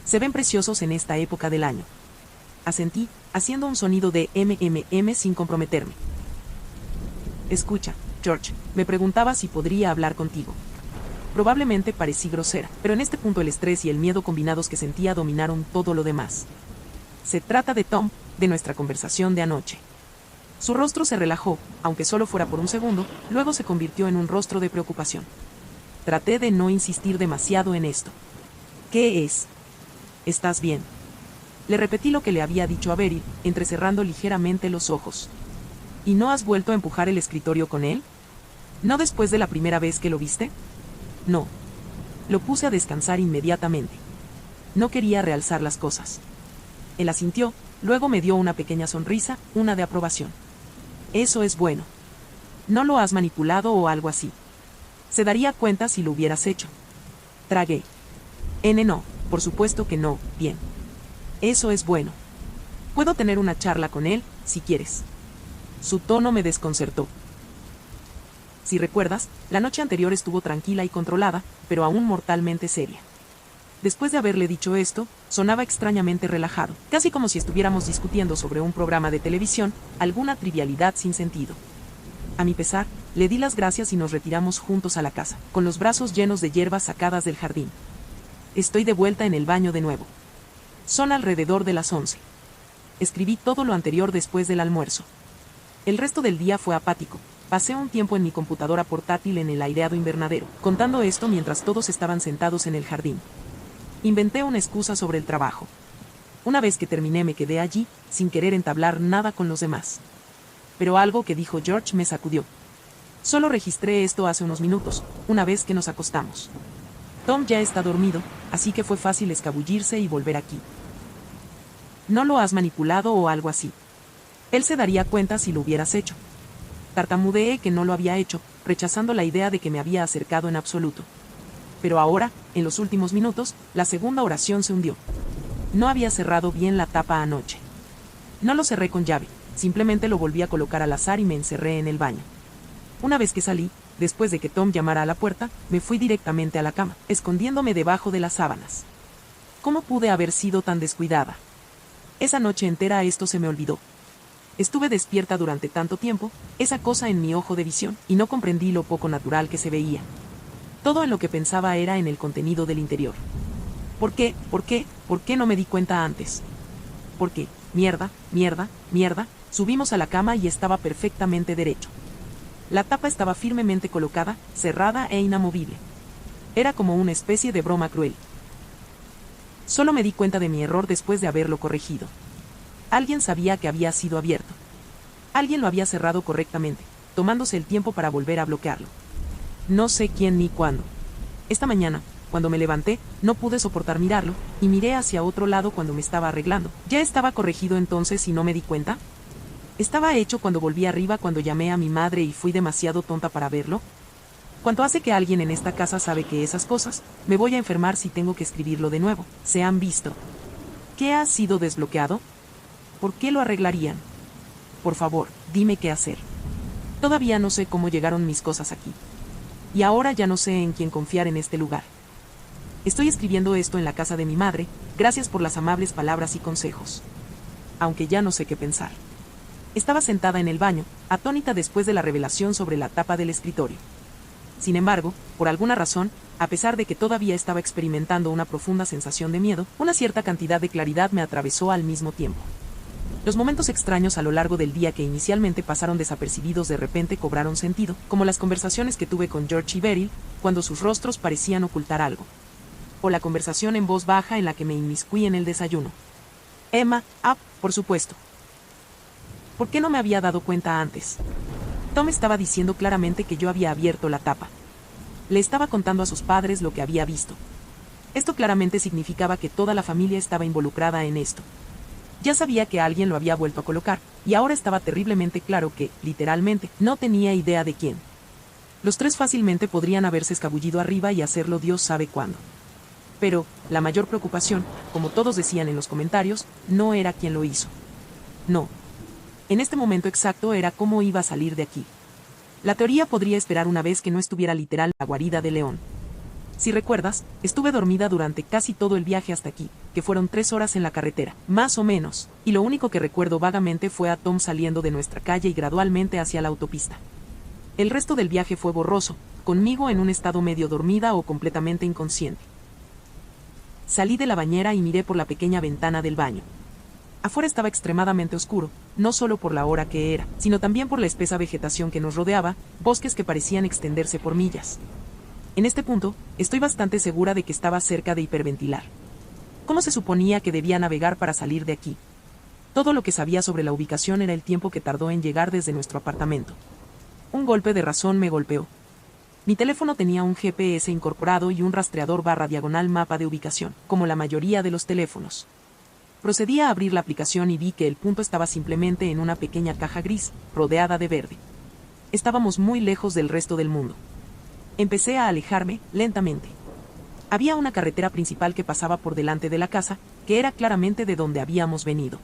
S1: Se ven preciosos en esta época del año. Asentí, haciendo un sonido de sin comprometerme. Escucha, George, me preguntaba si podría hablar contigo. Probablemente parecí grosera, pero en este punto el estrés y el miedo combinados que sentía dominaron todo lo demás. Se trata de Tom, de nuestra conversación de anoche. Su rostro se relajó, aunque solo fuera por un segundo, luego se convirtió en un rostro de preocupación. Traté de no insistir demasiado en esto. ¿Qué es? ¿Estás bien? Le repetí lo que le había dicho a Beryl, entrecerrando ligeramente los ojos. ¿Y no has vuelto a empujar el escritorio con él? ¿No después de la primera vez que lo viste? No. Lo puse a descansar inmediatamente. No quería realzar las cosas. Él asintió, luego me dio una pequeña sonrisa, una de aprobación. Eso es bueno. No lo has manipulado o algo así. Se daría cuenta si lo hubieras hecho. Tragué. No, por supuesto que no, bien. Eso es bueno. Puedo tener una charla con él, si quieres. Su tono me desconcertó. Si recuerdas, la noche anterior estuvo tranquila y controlada, pero aún mortalmente seria. Después de haberle dicho esto, sonaba extrañamente relajado, casi como si estuviéramos discutiendo sobre un programa de televisión, alguna trivialidad sin sentido. A mi pesar, le di las gracias y nos retiramos juntos a la casa, con los brazos llenos de hierbas sacadas del jardín. Estoy de vuelta en el baño de nuevo. Son alrededor de las 11. Escribí todo lo anterior después del almuerzo. El resto del día fue apático. Pasé un tiempo en mi computadora portátil en el aireado invernadero, contando esto mientras todos estaban sentados en el jardín. Inventé una excusa sobre el trabajo. Una vez que terminé me quedé allí, sin querer entablar nada con los demás. Pero algo que dijo George me sacudió. Solo registré esto hace unos minutos, una vez que nos acostamos. Tom ya está dormido, así que fue fácil escabullirse y volver aquí. No lo has manipulado o algo así. Él se daría cuenta si lo hubieras hecho. Tartamudeé que no lo había hecho, rechazando la idea de que me había acercado en absoluto. Pero ahora, en los últimos minutos, la segunda oración se hundió. No había cerrado bien la tapa anoche. No lo cerré con llave, simplemente lo volví a colocar al azar y me encerré en el baño. Una vez que salí, después de que Tom llamara a la puerta, me fui directamente a la cama, escondiéndome debajo de las sábanas. ¿Cómo pude haber sido tan descuidada? Esa noche entera esto se me olvidó. Estuve despierta durante tanto tiempo, esa cosa en mi ojo de visión, y no comprendí lo poco natural que se veía. Todo en lo que pensaba era en el contenido del interior. ¿Por qué no me di cuenta antes? ¿Por qué? Mierda, subimos a la cama y estaba perfectamente derecho. La tapa estaba firmemente colocada, cerrada e inamovible. Era como una especie de broma cruel. Solo me di cuenta de mi error después de haberlo corregido. Alguien sabía que había sido abierto. Alguien lo había cerrado correctamente, tomándose el tiempo para volver a bloquearlo. No sé quién ni cuándo. Esta mañana, cuando me levanté, no pude soportar mirarlo, y miré hacia otro lado cuando me estaba arreglando. ¿Ya estaba corregido entonces y no me di cuenta? ¿Estaba hecho cuando volví arriba cuando llamé a mi madre y fui demasiado tonta para verlo? ¿Cuánto hace que alguien en esta casa sabe que esas cosas? Me voy a enfermar si tengo que escribirlo de nuevo. ¿Se han visto? ¿Qué ha sido desbloqueado? ¿Por qué lo arreglarían? Por favor, dime qué hacer. Todavía no sé cómo llegaron mis cosas aquí. Y ahora ya no sé en quién confiar en este lugar. Estoy escribiendo esto en la casa de mi madre, gracias por las amables palabras y consejos. Aunque ya no sé qué pensar. Estaba sentada en el baño, atónita después de la revelación sobre la tapa del escritorio. Sin embargo, por alguna razón, a pesar de que todavía estaba experimentando una profunda sensación de miedo, una cierta cantidad de claridad me atravesó al mismo tiempo. Los momentos extraños a lo largo del día que inicialmente pasaron desapercibidos de repente cobraron sentido, como las conversaciones que tuve con George y Beryl, cuando sus rostros parecían ocultar algo. O la conversación en voz baja en la que me inmiscuí en el desayuno. Emma, por supuesto. ¿Por qué no me había dado cuenta antes? Tom estaba diciendo claramente que yo había abierto la tapa. Le estaba contando a sus padres lo que había visto. Esto claramente significaba que toda la familia estaba involucrada en esto. Ya sabía que alguien lo había vuelto a colocar, y ahora estaba terriblemente claro que, literalmente, no tenía idea de quién. Los tres fácilmente podrían haberse escabullido arriba y hacerlo Dios sabe cuándo. Pero, la mayor preocupación, como todos decían en los comentarios, no era quién lo hizo. No. En este momento exacto era cómo iba a salir de aquí. La teoría podría esperar una vez que no estuviera literal la guarida de León. Si recuerdas, estuve dormida durante casi todo el viaje hasta aquí, que fueron 3 horas en la carretera, más o menos, y lo único que recuerdo vagamente fue a Tom saliendo de nuestra calle y gradualmente hacia la autopista. El resto del viaje fue borroso, conmigo en un estado medio dormida o completamente inconsciente. Salí de la bañera y miré por la pequeña ventana del baño. Afuera estaba extremadamente oscuro, no solo por la hora que era, sino también por la espesa vegetación que nos rodeaba, bosques que parecían extenderse por millas. En este punto, estoy bastante segura de que estaba cerca de hiperventilar. ¿Cómo se suponía que debía navegar para salir de aquí? Todo lo que sabía sobre la ubicación era el tiempo que tardó en llegar desde nuestro apartamento. Un golpe de razón me golpeó. Mi teléfono tenía un GPS incorporado y un rastreador /diagonal mapa de ubicación, como la mayoría de los teléfonos. Procedí a abrir la aplicación y vi que el punto estaba simplemente en una pequeña caja gris, rodeada de verde. Estábamos muy lejos del resto del mundo. Empecé a alejarme, lentamente. Había una carretera principal que pasaba por delante de la casa, que era claramente de donde habíamos venido.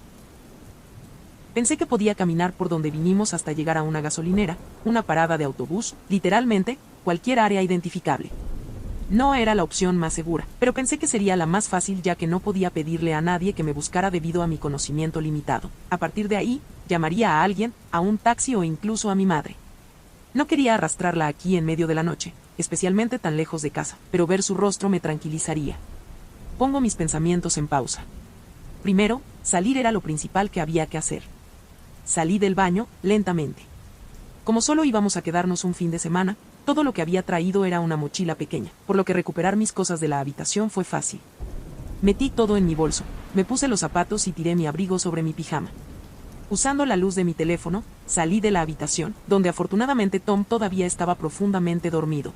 S1: Pensé que podía caminar por donde vinimos hasta llegar a una gasolinera, una parada de autobús, literalmente, cualquier área identificable. No era la opción más segura, pero pensé que sería la más fácil ya que no podía pedirle a nadie que me buscara debido a mi conocimiento limitado. A partir de ahí, llamaría a alguien, a un taxi o incluso a mi madre. No quería arrastrarla aquí en medio de la noche, especialmente tan lejos de casa, pero ver su rostro me tranquilizaría. Pongo mis pensamientos en pausa. Primero, salir era lo principal que había que hacer. Salí del baño, lentamente. Como solo íbamos a quedarnos un fin de semana, todo lo que había traído era una mochila pequeña, por lo que recuperar mis cosas de la habitación fue fácil. Metí todo en mi bolso, me puse los zapatos y tiré mi abrigo sobre mi pijama. Usando la luz de mi teléfono, salí de la habitación, donde afortunadamente Tom todavía estaba profundamente dormido.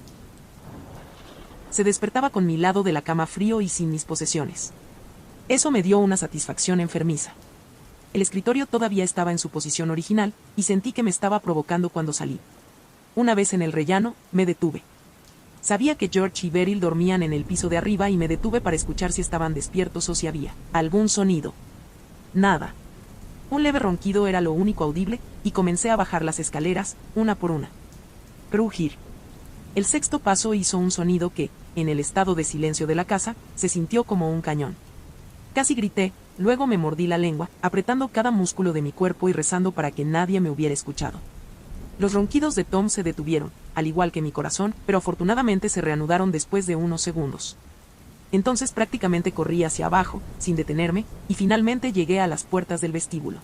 S1: Se despertaba con mi lado de la cama frío y sin mis posesiones. Eso me dio una satisfacción enfermiza. El escritorio todavía estaba en su posición original, y sentí que me estaba provocando cuando salí. Una vez en el rellano, me detuve. Sabía que George y Beryl dormían en el piso de arriba y me detuve para escuchar si estaban despiertos o si había algún sonido. Nada. Un leve ronquido era lo único audible, y comencé a bajar las escaleras, una por una. Crujir. El sexto paso hizo un sonido que, en el estado de silencio de la casa, se sintió como un cañón. Casi grité, luego me mordí la lengua, apretando cada músculo de mi cuerpo y rezando para que nadie me hubiera escuchado. Los ronquidos de Tom se detuvieron, al igual que mi corazón, pero afortunadamente se reanudaron después de unos segundos. Entonces prácticamente corrí hacia abajo, sin detenerme, y finalmente llegué a las puertas del vestíbulo.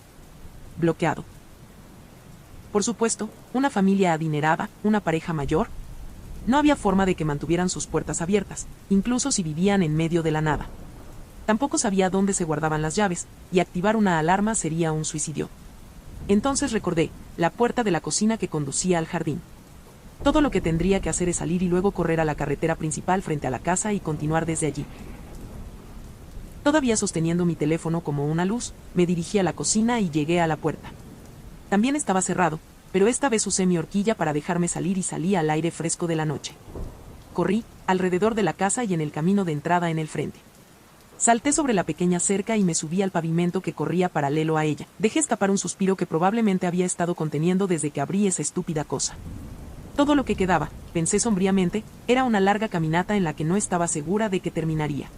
S1: Bloqueado. Por supuesto, una familia adinerada, una pareja mayor. No había forma de que mantuvieran sus puertas abiertas, incluso si vivían en medio de la nada. Tampoco sabía dónde se guardaban las llaves, y activar una alarma sería un suicidio. Entonces recordé, la puerta de la cocina que conducía al jardín. Todo lo que tendría que hacer es salir y luego correr a la carretera principal frente a la casa y continuar desde allí. Todavía sosteniendo mi teléfono como una luz, me dirigí a la cocina y llegué a la puerta. También estaba cerrado, pero esta vez usé mi horquilla para dejarme salir y salí al aire fresco de la noche. Corrí, alrededor de la casa y en el camino de entrada en el frente. Salté sobre la pequeña cerca y me subí al pavimento que corría paralelo a ella. Dejé escapar un suspiro que probablemente había estado conteniendo desde que abrí esa estúpida cosa. Todo lo que quedaba, pensé sombríamente, era una larga caminata en la que no estaba segura de que terminaría.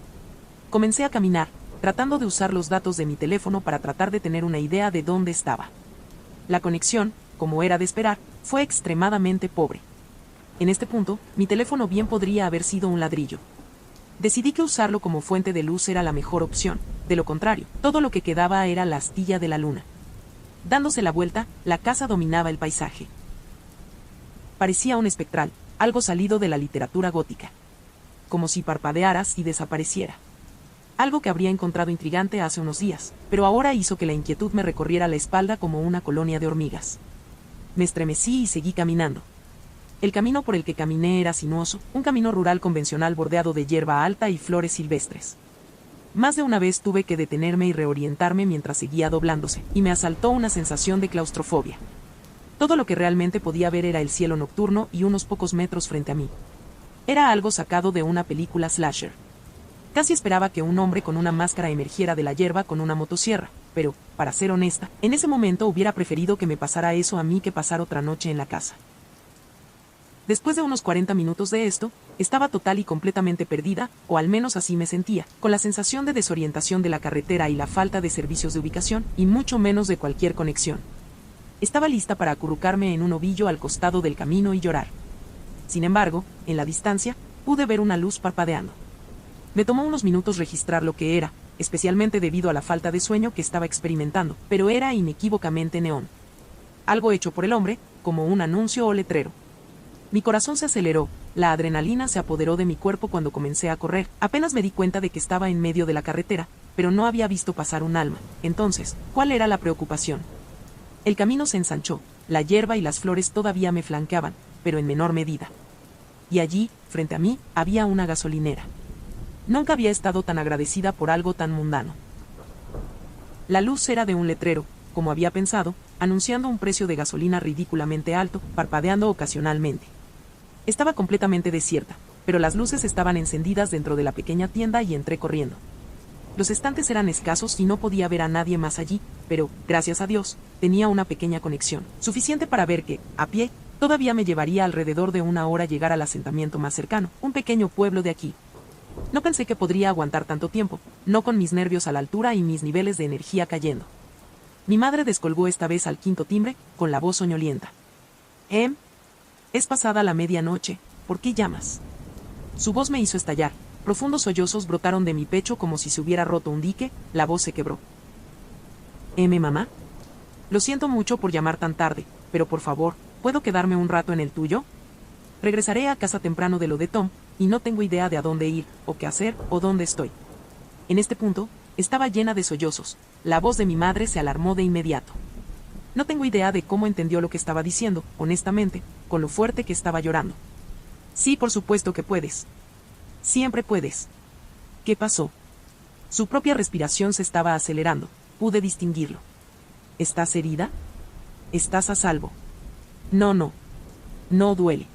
S1: Comencé a caminar, tratando de usar los datos de mi teléfono para tratar de tener una idea de dónde estaba. La conexión, como era de esperar, fue extremadamente pobre. En este punto, mi teléfono bien podría haber sido un ladrillo. Decidí que usarlo como fuente de luz era la mejor opción, de lo contrario, todo lo que quedaba era la astilla de la luna. Dándose la vuelta, la casa dominaba el paisaje. Parecía un espectral, algo salido de la literatura gótica. Como si parpadearas y desapareciera. Algo que habría encontrado intrigante hace unos días, pero ahora hizo que la inquietud me recorriera la espalda como una colonia de hormigas. Me estremecí y seguí caminando. El camino por el que caminé era sinuoso, un camino rural convencional bordeado de hierba alta y flores silvestres. Más de una vez tuve que detenerme y reorientarme mientras seguía doblándose, y me asaltó una sensación de claustrofobia. Todo lo que realmente podía ver era el cielo nocturno y unos pocos metros frente a mí. Era algo sacado de una película slasher. Casi esperaba que un hombre con una máscara emergiera de la hierba con una motosierra, pero, para ser honesta, en ese momento hubiera preferido que me pasara eso a mí que pasar otra noche en la casa. Después de unos 40 minutos de esto, estaba total y completamente perdida, o al menos así me sentía, con la sensación de desorientación de la carretera y la falta de servicios de ubicación, y mucho menos de cualquier conexión. Estaba lista para acurrucarme en un ovillo al costado del camino y llorar. Sin embargo, en la distancia, pude ver una luz parpadeando. Me tomó unos minutos registrar lo que era, especialmente debido a la falta de sueño que estaba experimentando, pero era inequívocamente neón. Algo hecho por el hombre, como un anuncio o letrero. Mi corazón se aceleró, la adrenalina se apoderó de mi cuerpo cuando comencé a correr. Apenas me di cuenta de que estaba en medio de la carretera, pero no había visto pasar un alma. Entonces, ¿cuál era la preocupación? El camino se ensanchó, la hierba y las flores todavía me flanqueaban, pero en menor medida. Y allí, frente a mí, había una gasolinera. Nunca había estado tan agradecida por algo tan mundano. La luz era de un letrero, como había pensado, anunciando un precio de gasolina ridículamente alto, parpadeando ocasionalmente. Estaba completamente desierta, pero las luces estaban encendidas dentro de la pequeña tienda y entré corriendo. Los estantes eran escasos y no podía ver a nadie más allí, pero, gracias a Dios, tenía una pequeña conexión, suficiente para ver que, a pie, todavía me llevaría alrededor de una hora llegar al asentamiento más cercano, un pequeño pueblo de aquí. No pensé que podría aguantar tanto tiempo, no con mis nervios a la altura y mis niveles de energía cayendo. Mi madre descolgó esta vez al quinto timbre, con la voz soñolienta. Es pasada la medianoche, ¿por qué llamas? Su voz me hizo estallar, profundos sollozos brotaron de mi pecho como si se hubiera roto un dique, la voz se quebró. Mamá? Lo siento mucho por llamar tan tarde, pero por favor, ¿puedo quedarme un rato en el tuyo? Regresaré a casa temprano de lo de Tom, y no tengo idea de a dónde ir, o qué hacer, o dónde estoy. En este punto, estaba llena de sollozos. La voz de mi madre se alarmó de inmediato. No tengo idea de cómo entendió lo que estaba diciendo, honestamente, con lo fuerte que estaba llorando. Sí, por supuesto que puedes. Siempre puedes. ¿Qué pasó? Su propia respiración se estaba acelerando. Pude distinguirlo. ¿Estás herida? Estás a salvo. No. No duele.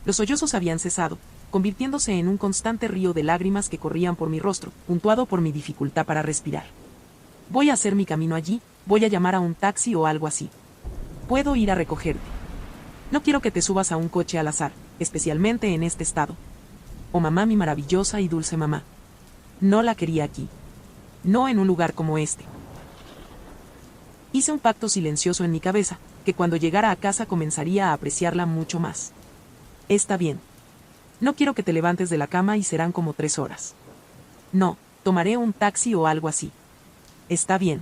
S1: Los sollozos habían cesado, convirtiéndose en un constante río de lágrimas que corrían por mi rostro, puntuado por mi dificultad para respirar. Voy a hacer mi camino allí, voy a llamar a un taxi o algo así. Puedo ir a recogerte. No quiero que te subas a un coche al azar, especialmente en este estado. Oh mamá, mi maravillosa y dulce mamá. No la quería aquí. No en un lugar como este. Hice un pacto silencioso en mi cabeza, que cuando llegara a casa comenzaría a apreciarla mucho más. Está bien. No quiero que te levantes de la cama y serán como 3 horas. No, tomaré un taxi o algo así. Está bien.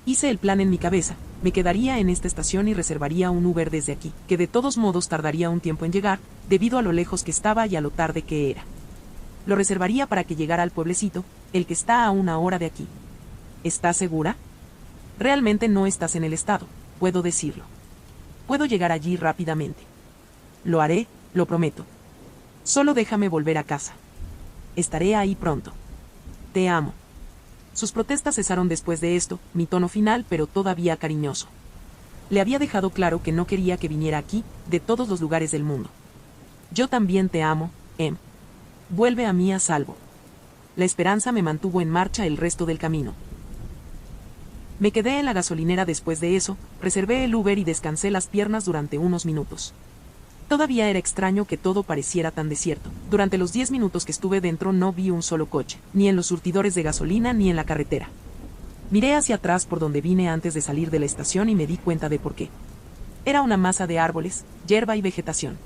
S1: Hice el plan en mi cabeza, me quedaría en esta estación y reservaría un Uber desde aquí, que de todos modos tardaría un tiempo en llegar, debido a lo lejos que estaba y a lo tarde que era. Lo reservaría para que llegara al pueblecito, el que está a 1 hora de aquí. ¿Estás segura? Realmente no estás en el estado, puedo decirlo. Puedo llegar allí rápidamente. Lo haré, lo prometo. Solo déjame volver a casa. Estaré ahí pronto. Te amo. Sus protestas cesaron después de esto, mi tono final pero todavía cariñoso. Le había dejado claro que no quería que viniera aquí, de todos los lugares del mundo. Yo también te amo, Em. Vuelve a mí a salvo. La esperanza me mantuvo en marcha el resto del camino. Me quedé en la gasolinera después de eso, reservé el Uber y descansé las piernas durante unos minutos. Todavía era extraño que todo pareciera tan desierto. Durante los 10 minutos que estuve dentro no vi un solo coche, ni en los surtidores de gasolina ni en la carretera. Miré hacia atrás por donde vine antes de salir de la estación y me di cuenta de por qué. Era una masa de árboles, hierba y vegetación.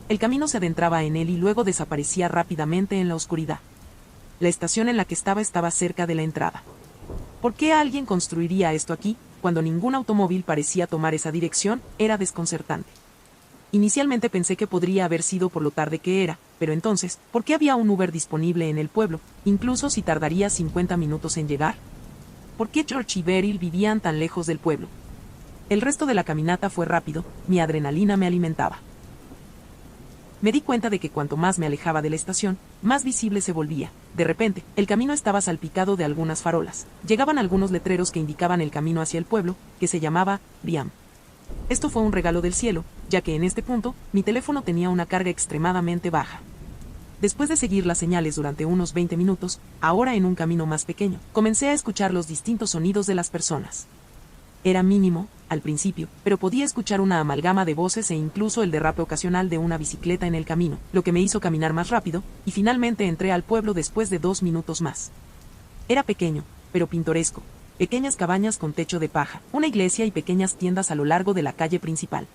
S1: El camino se adentraba en él y luego desaparecía rápidamente en la oscuridad. La estación en la que estaba cerca de la entrada. ¿Por qué alguien construiría esto aquí, cuando ningún automóvil parecía tomar esa dirección? Era desconcertante. Inicialmente pensé que podría haber sido por lo tarde que era, pero entonces, ¿por qué había un Uber disponible en el pueblo, incluso si tardaría 50 minutos en llegar? ¿Por qué George y Beryl vivían tan lejos del pueblo? El resto de la caminata fue rápido, mi adrenalina me alimentaba. Me di cuenta de que cuanto más me alejaba de la estación, más visible se volvía. De repente, el camino estaba salpicado de algunas farolas. Llegaban algunos letreros que indicaban el camino hacia el pueblo, que se llamaba Briam. Esto fue un regalo del cielo, ya que en este punto, mi teléfono tenía una carga extremadamente baja. Después de seguir las señales durante unos 20 minutos, ahora en un camino más pequeño, comencé a escuchar los distintos sonidos de las personas. Era mínimo, al principio, pero podía escuchar una amalgama de voces e incluso el derrape ocasional de una bicicleta en el camino, lo que me hizo caminar más rápido, y finalmente entré al pueblo después de 2 minutos más. Era pequeño, pero pintoresco. Pequeñas cabañas con techo de paja, una iglesia y pequeñas tiendas a lo largo de la calle principal.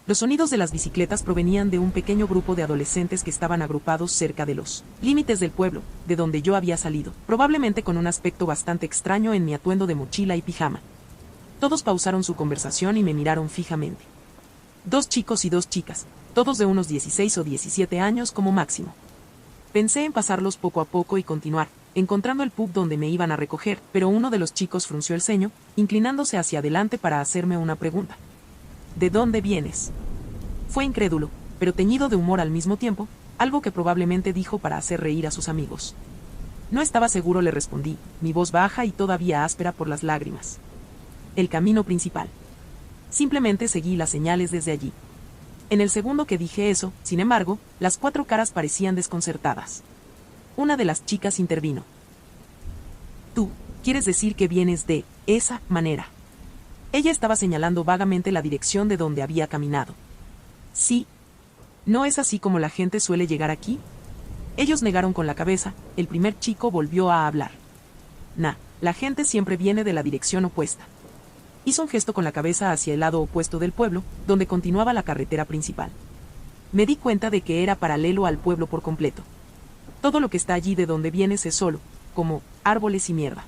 S1: Los sonidos de las bicicletas provenían de un pequeño grupo de adolescentes que estaban agrupados cerca de los límites del pueblo, de donde yo había salido, probablemente con un aspecto bastante extraño en mi atuendo de mochila y pijama. Todos pausaron su conversación y me miraron fijamente. 2 chicos y 2 chicas, todos de unos 16 o 17 años como máximo. Pensé en pasarlos poco a poco y continuar, encontrando el pub donde me iban a recoger, pero uno de los chicos frunció el ceño, inclinándose hacia adelante para hacerme una pregunta. ¿De dónde vienes? Fue incrédulo, pero teñido de humor al mismo tiempo, algo que probablemente dijo para hacer reír a sus amigos. No estaba seguro, le respondí, mi voz baja y todavía áspera por las lágrimas. El camino principal. Simplemente seguí las señales desde allí. En el segundo que dije eso, sin embargo, las 4 caras parecían desconcertadas. Una de las chicas intervino. Tú, quieres decir que vienes de esa manera. Ella estaba señalando vagamente la dirección de donde había caminado. Sí. ¿No es así como la gente suele llegar aquí? Ellos negaron con la cabeza. El primer chico volvió a hablar. La gente siempre viene de la dirección opuesta. Hizo un gesto con la cabeza hacia el lado opuesto del pueblo, donde continuaba la carretera principal. Me di cuenta de que era paralelo al pueblo por completo. Todo lo que está allí de donde vienes es solo, como árboles y mierda.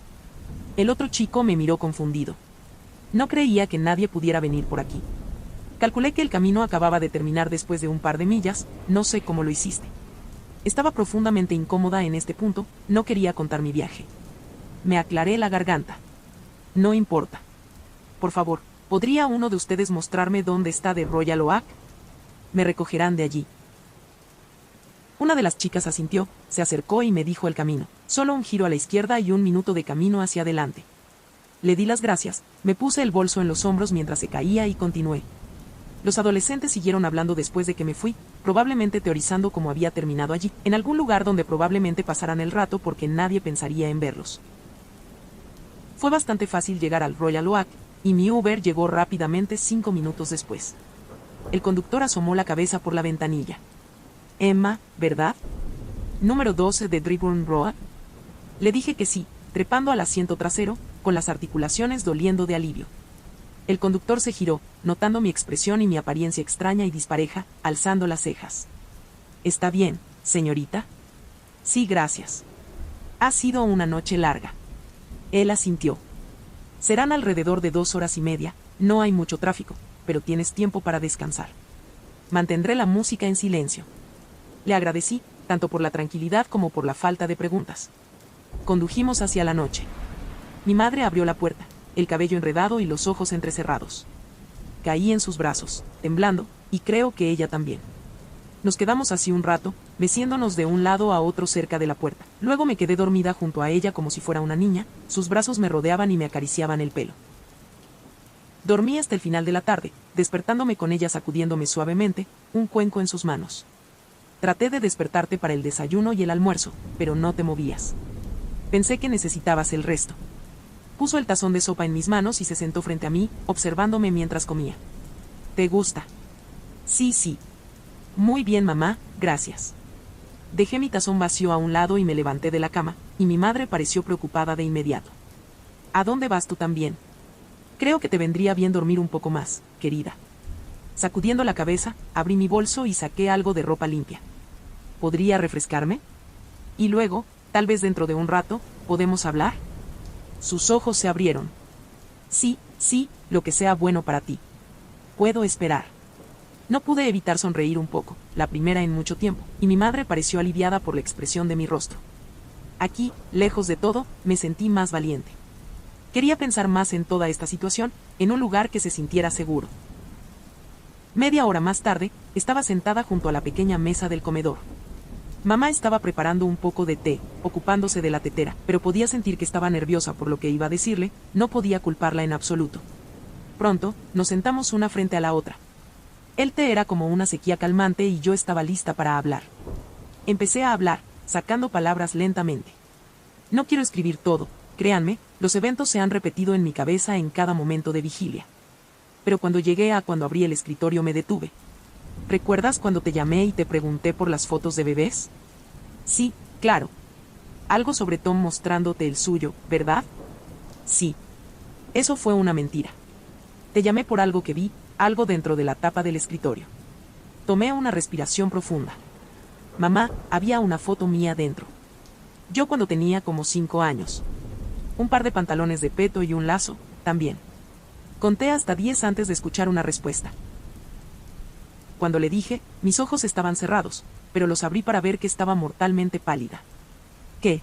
S1: El otro chico me miró confundido. No creía que nadie pudiera venir por aquí. Calculé que el camino acababa de terminar después de un par de millas, no sé cómo lo hiciste. Estaba profundamente incómoda en este punto, no quería contar mi viaje. Me aclaré la garganta. No importa. Por favor, ¿podría uno de ustedes mostrarme dónde está The Royal Oak? Me recogerán de allí. Una de las chicas asintió, se acercó y me dijo el camino. Solo un giro a la izquierda y 1 minuto de camino hacia adelante. Le di las gracias, me puse el bolso en los hombros mientras se caía y continué. Los adolescentes siguieron hablando después de que me fui, probablemente teorizando cómo había terminado allí, en algún lugar donde probablemente pasaran el rato porque nadie pensaría en verlos. Fue bastante fácil llegar al Royal Oak, y mi Uber llegó rápidamente 5 minutos después. El conductor asomó la cabeza por la ventanilla. Emma, ¿verdad? Número 12 de Driburn Road. Le dije que sí, trepando al asiento trasero, con las articulaciones doliendo de alivio. El conductor se giró, notando mi expresión y mi apariencia extraña y dispareja, alzando las cejas. ¿Está bien, señorita? Sí, gracias. Ha sido una noche larga. Él asintió. Serán alrededor de 2 horas y media, no hay mucho tráfico, pero tienes tiempo para descansar. Mantendré la música en silencio. Le agradecí, tanto por la tranquilidad como por la falta de preguntas. Condujimos hacia la noche. Mi madre abrió la puerta, el cabello enredado y los ojos entrecerrados. Caí en sus brazos, temblando, y creo que ella también. Nos quedamos así un rato, meciéndonos de un lado a otro cerca de la puerta. Luego me quedé dormida junto a ella como si fuera una niña, sus brazos me rodeaban y me acariciaban el pelo. Dormí hasta el final de la tarde, despertándome con ella sacudiéndome suavemente, un cuenco en sus manos. Traté de despertarte para el desayuno y el almuerzo, pero no te movías. Pensé que necesitabas el resto. Puso el tazón de sopa en mis manos y se sentó frente a mí, observándome mientras comía. ¿Te gusta? Sí. Muy bien, mamá, gracias. Dejé mi tazón vacío a un lado y me levanté de la cama, y mi madre pareció preocupada de inmediato. ¿A dónde vas tú también? Creo que te vendría bien dormir un poco más, querida. Sacudiendo la cabeza, abrí mi bolso y saqué algo de ropa limpia. ¿Podría refrescarme? Y luego, tal vez dentro de un rato, ¿podemos hablar? Sus ojos se abrieron. Sí, lo que sea bueno para ti. Puedo esperar. No pude evitar sonreír un poco, la primera en mucho tiempo, y mi madre pareció aliviada por la expresión de mi rostro. Aquí, lejos de todo, me sentí más valiente. Quería pensar más en toda esta situación, en un lugar que se sintiera seguro. Media hora más tarde, estaba sentada junto a la pequeña mesa del comedor. Mamá estaba preparando un poco de té, ocupándose de la tetera, pero podía sentir que estaba nerviosa por lo que iba a decirle, no podía culparla en absoluto. Pronto, nos sentamos una frente a la otra. El té era como una sequía calmante y yo estaba lista para hablar. Empecé a hablar, sacando palabras lentamente. No quiero escribir todo, créanme, los eventos se han repetido en mi cabeza en cada momento de vigilia. Pero cuando abrí el escritorio me detuve. ¿Recuerdas cuando te llamé y te pregunté por las fotos de bebés? Sí, claro. Algo sobre Tom mostrándote el suyo, ¿verdad? Sí. Eso fue una mentira. Te llamé por algo que vi, algo dentro de la tapa del escritorio. Tomé una respiración profunda. Mamá, había una foto mía dentro. Yo cuando tenía como 5 años. Un par de pantalones de peto y un lazo, también. Conté hasta 10 antes de escuchar una respuesta. Cuando le dije, mis ojos estaban cerrados, pero los abrí para ver que estaba mortalmente pálida. ¿Qué?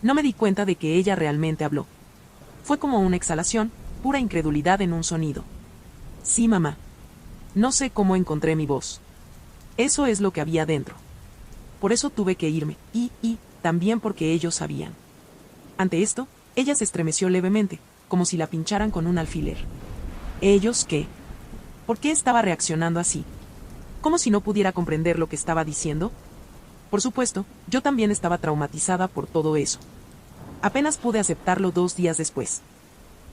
S1: No me di cuenta de que ella realmente habló. Fue como una exhalación, pura incredulidad en un sonido. Sí, mamá. No sé cómo encontré mi voz. Eso es lo que había dentro. Por eso tuve que irme, y también porque ellos sabían. Ante esto, ella se estremeció levemente, como si la pincharan con un alfiler. ¿Ellos qué? ¿Por qué estaba reaccionando así? ¿Como si no pudiera comprender lo que estaba diciendo? Por supuesto, yo también estaba traumatizada por todo eso. Apenas pude aceptarlo 2 días después.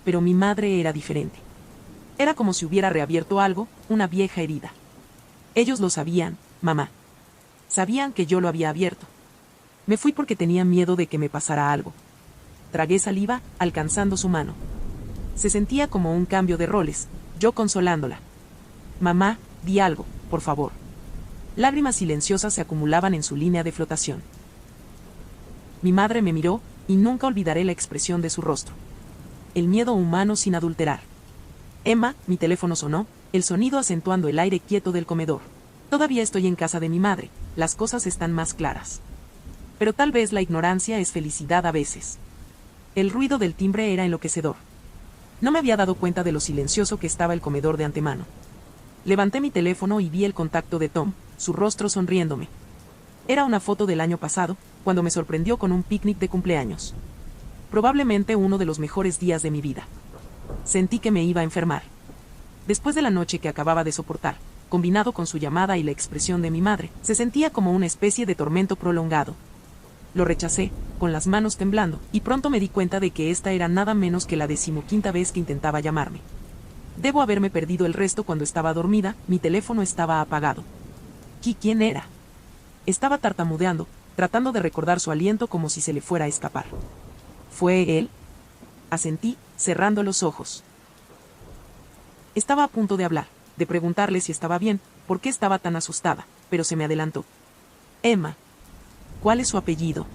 S1: Pero mi madre era diferente. Era como si hubiera reabierto algo, una vieja herida. Ellos lo sabían, mamá. Sabían que yo lo había abierto. Me fui porque tenía miedo de que me pasara algo. Tragué saliva, alcanzando su mano. Se sentía como un cambio de roles, yo consolándola. Mamá, di algo, por favor. Lágrimas silenciosas se acumulaban en su línea de flotación. Mi madre me miró, y nunca olvidaré la expresión de su rostro. El miedo humano sin adulterar. Emma, mi teléfono sonó, el sonido acentuando el aire quieto del comedor. Todavía estoy en casa de mi madre, las cosas están más claras. Pero tal vez la ignorancia es felicidad a veces. El ruido del timbre era enloquecedor. No me había dado cuenta de lo silencioso que estaba el comedor de antemano. Levanté mi teléfono y vi el contacto de Tom, su rostro sonriéndome. Era una foto del año pasado, cuando me sorprendió con un picnic de cumpleaños. Probablemente uno de los mejores días de mi vida. Sentí que me iba a enfermar. Después de la noche que acababa de soportar, combinado con su llamada y la expresión de mi madre, se sentía como una especie de tormento prolongado. Lo rechacé, con las manos temblando, y pronto me di cuenta de que esta era nada menos que la 15ª vez que intentaba llamarme. Debo haberme perdido el resto cuando estaba dormida, mi teléfono estaba apagado. ¿Quién era? Estaba tartamudeando, tratando de recordar su aliento como si se le fuera a escapar. ¿Fue él? Asentí, cerrando los ojos. Estaba a punto de hablar, de preguntarle si estaba bien, por qué estaba tan asustada, pero se me adelantó. Emma. ¿Cuál es su apellido?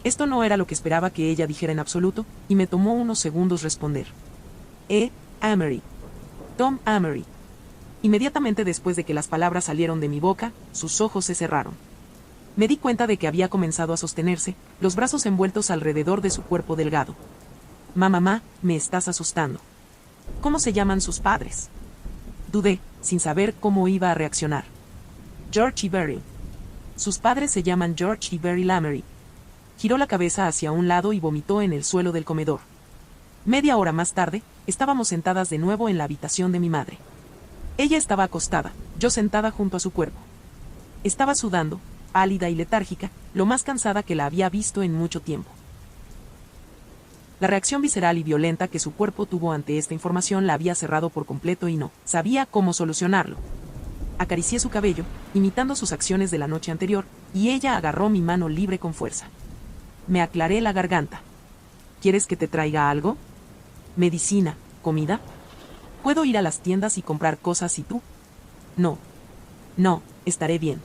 S1: Esto no era lo que esperaba que ella dijera en absoluto, y me tomó unos segundos responder. Amery. Tom Amery. Inmediatamente después de que las palabras salieron de mi boca, sus ojos se cerraron. Me di cuenta de que había comenzado a sostenerse, los brazos envueltos alrededor de su cuerpo delgado. Mamá, me estás asustando. ¿Cómo se llaman sus padres? Dudé, sin saber cómo iba a reaccionar. George y Beryl. Sus padres se llaman George y Beryl Amery. Giró la cabeza hacia un lado y vomitó en el suelo del comedor. Media hora más tarde, estábamos sentadas de nuevo en la habitación de mi madre. Ella estaba acostada, yo sentada junto a su cuerpo. Estaba sudando, pálida y letárgica, lo más cansada que la había visto en mucho tiempo. La reacción visceral y violenta que su cuerpo tuvo ante esta información la había cerrado por completo y no sabía cómo solucionarlo. Acaricié su cabello, imitando sus acciones de la noche anterior, y ella agarró mi mano libre con fuerza. Me aclaré la garganta. ¿Quieres que te traiga algo? ¿Medicina? ¿Comida? ¿Puedo ir a las tiendas y comprar cosas y tú? No. No, estaré bien.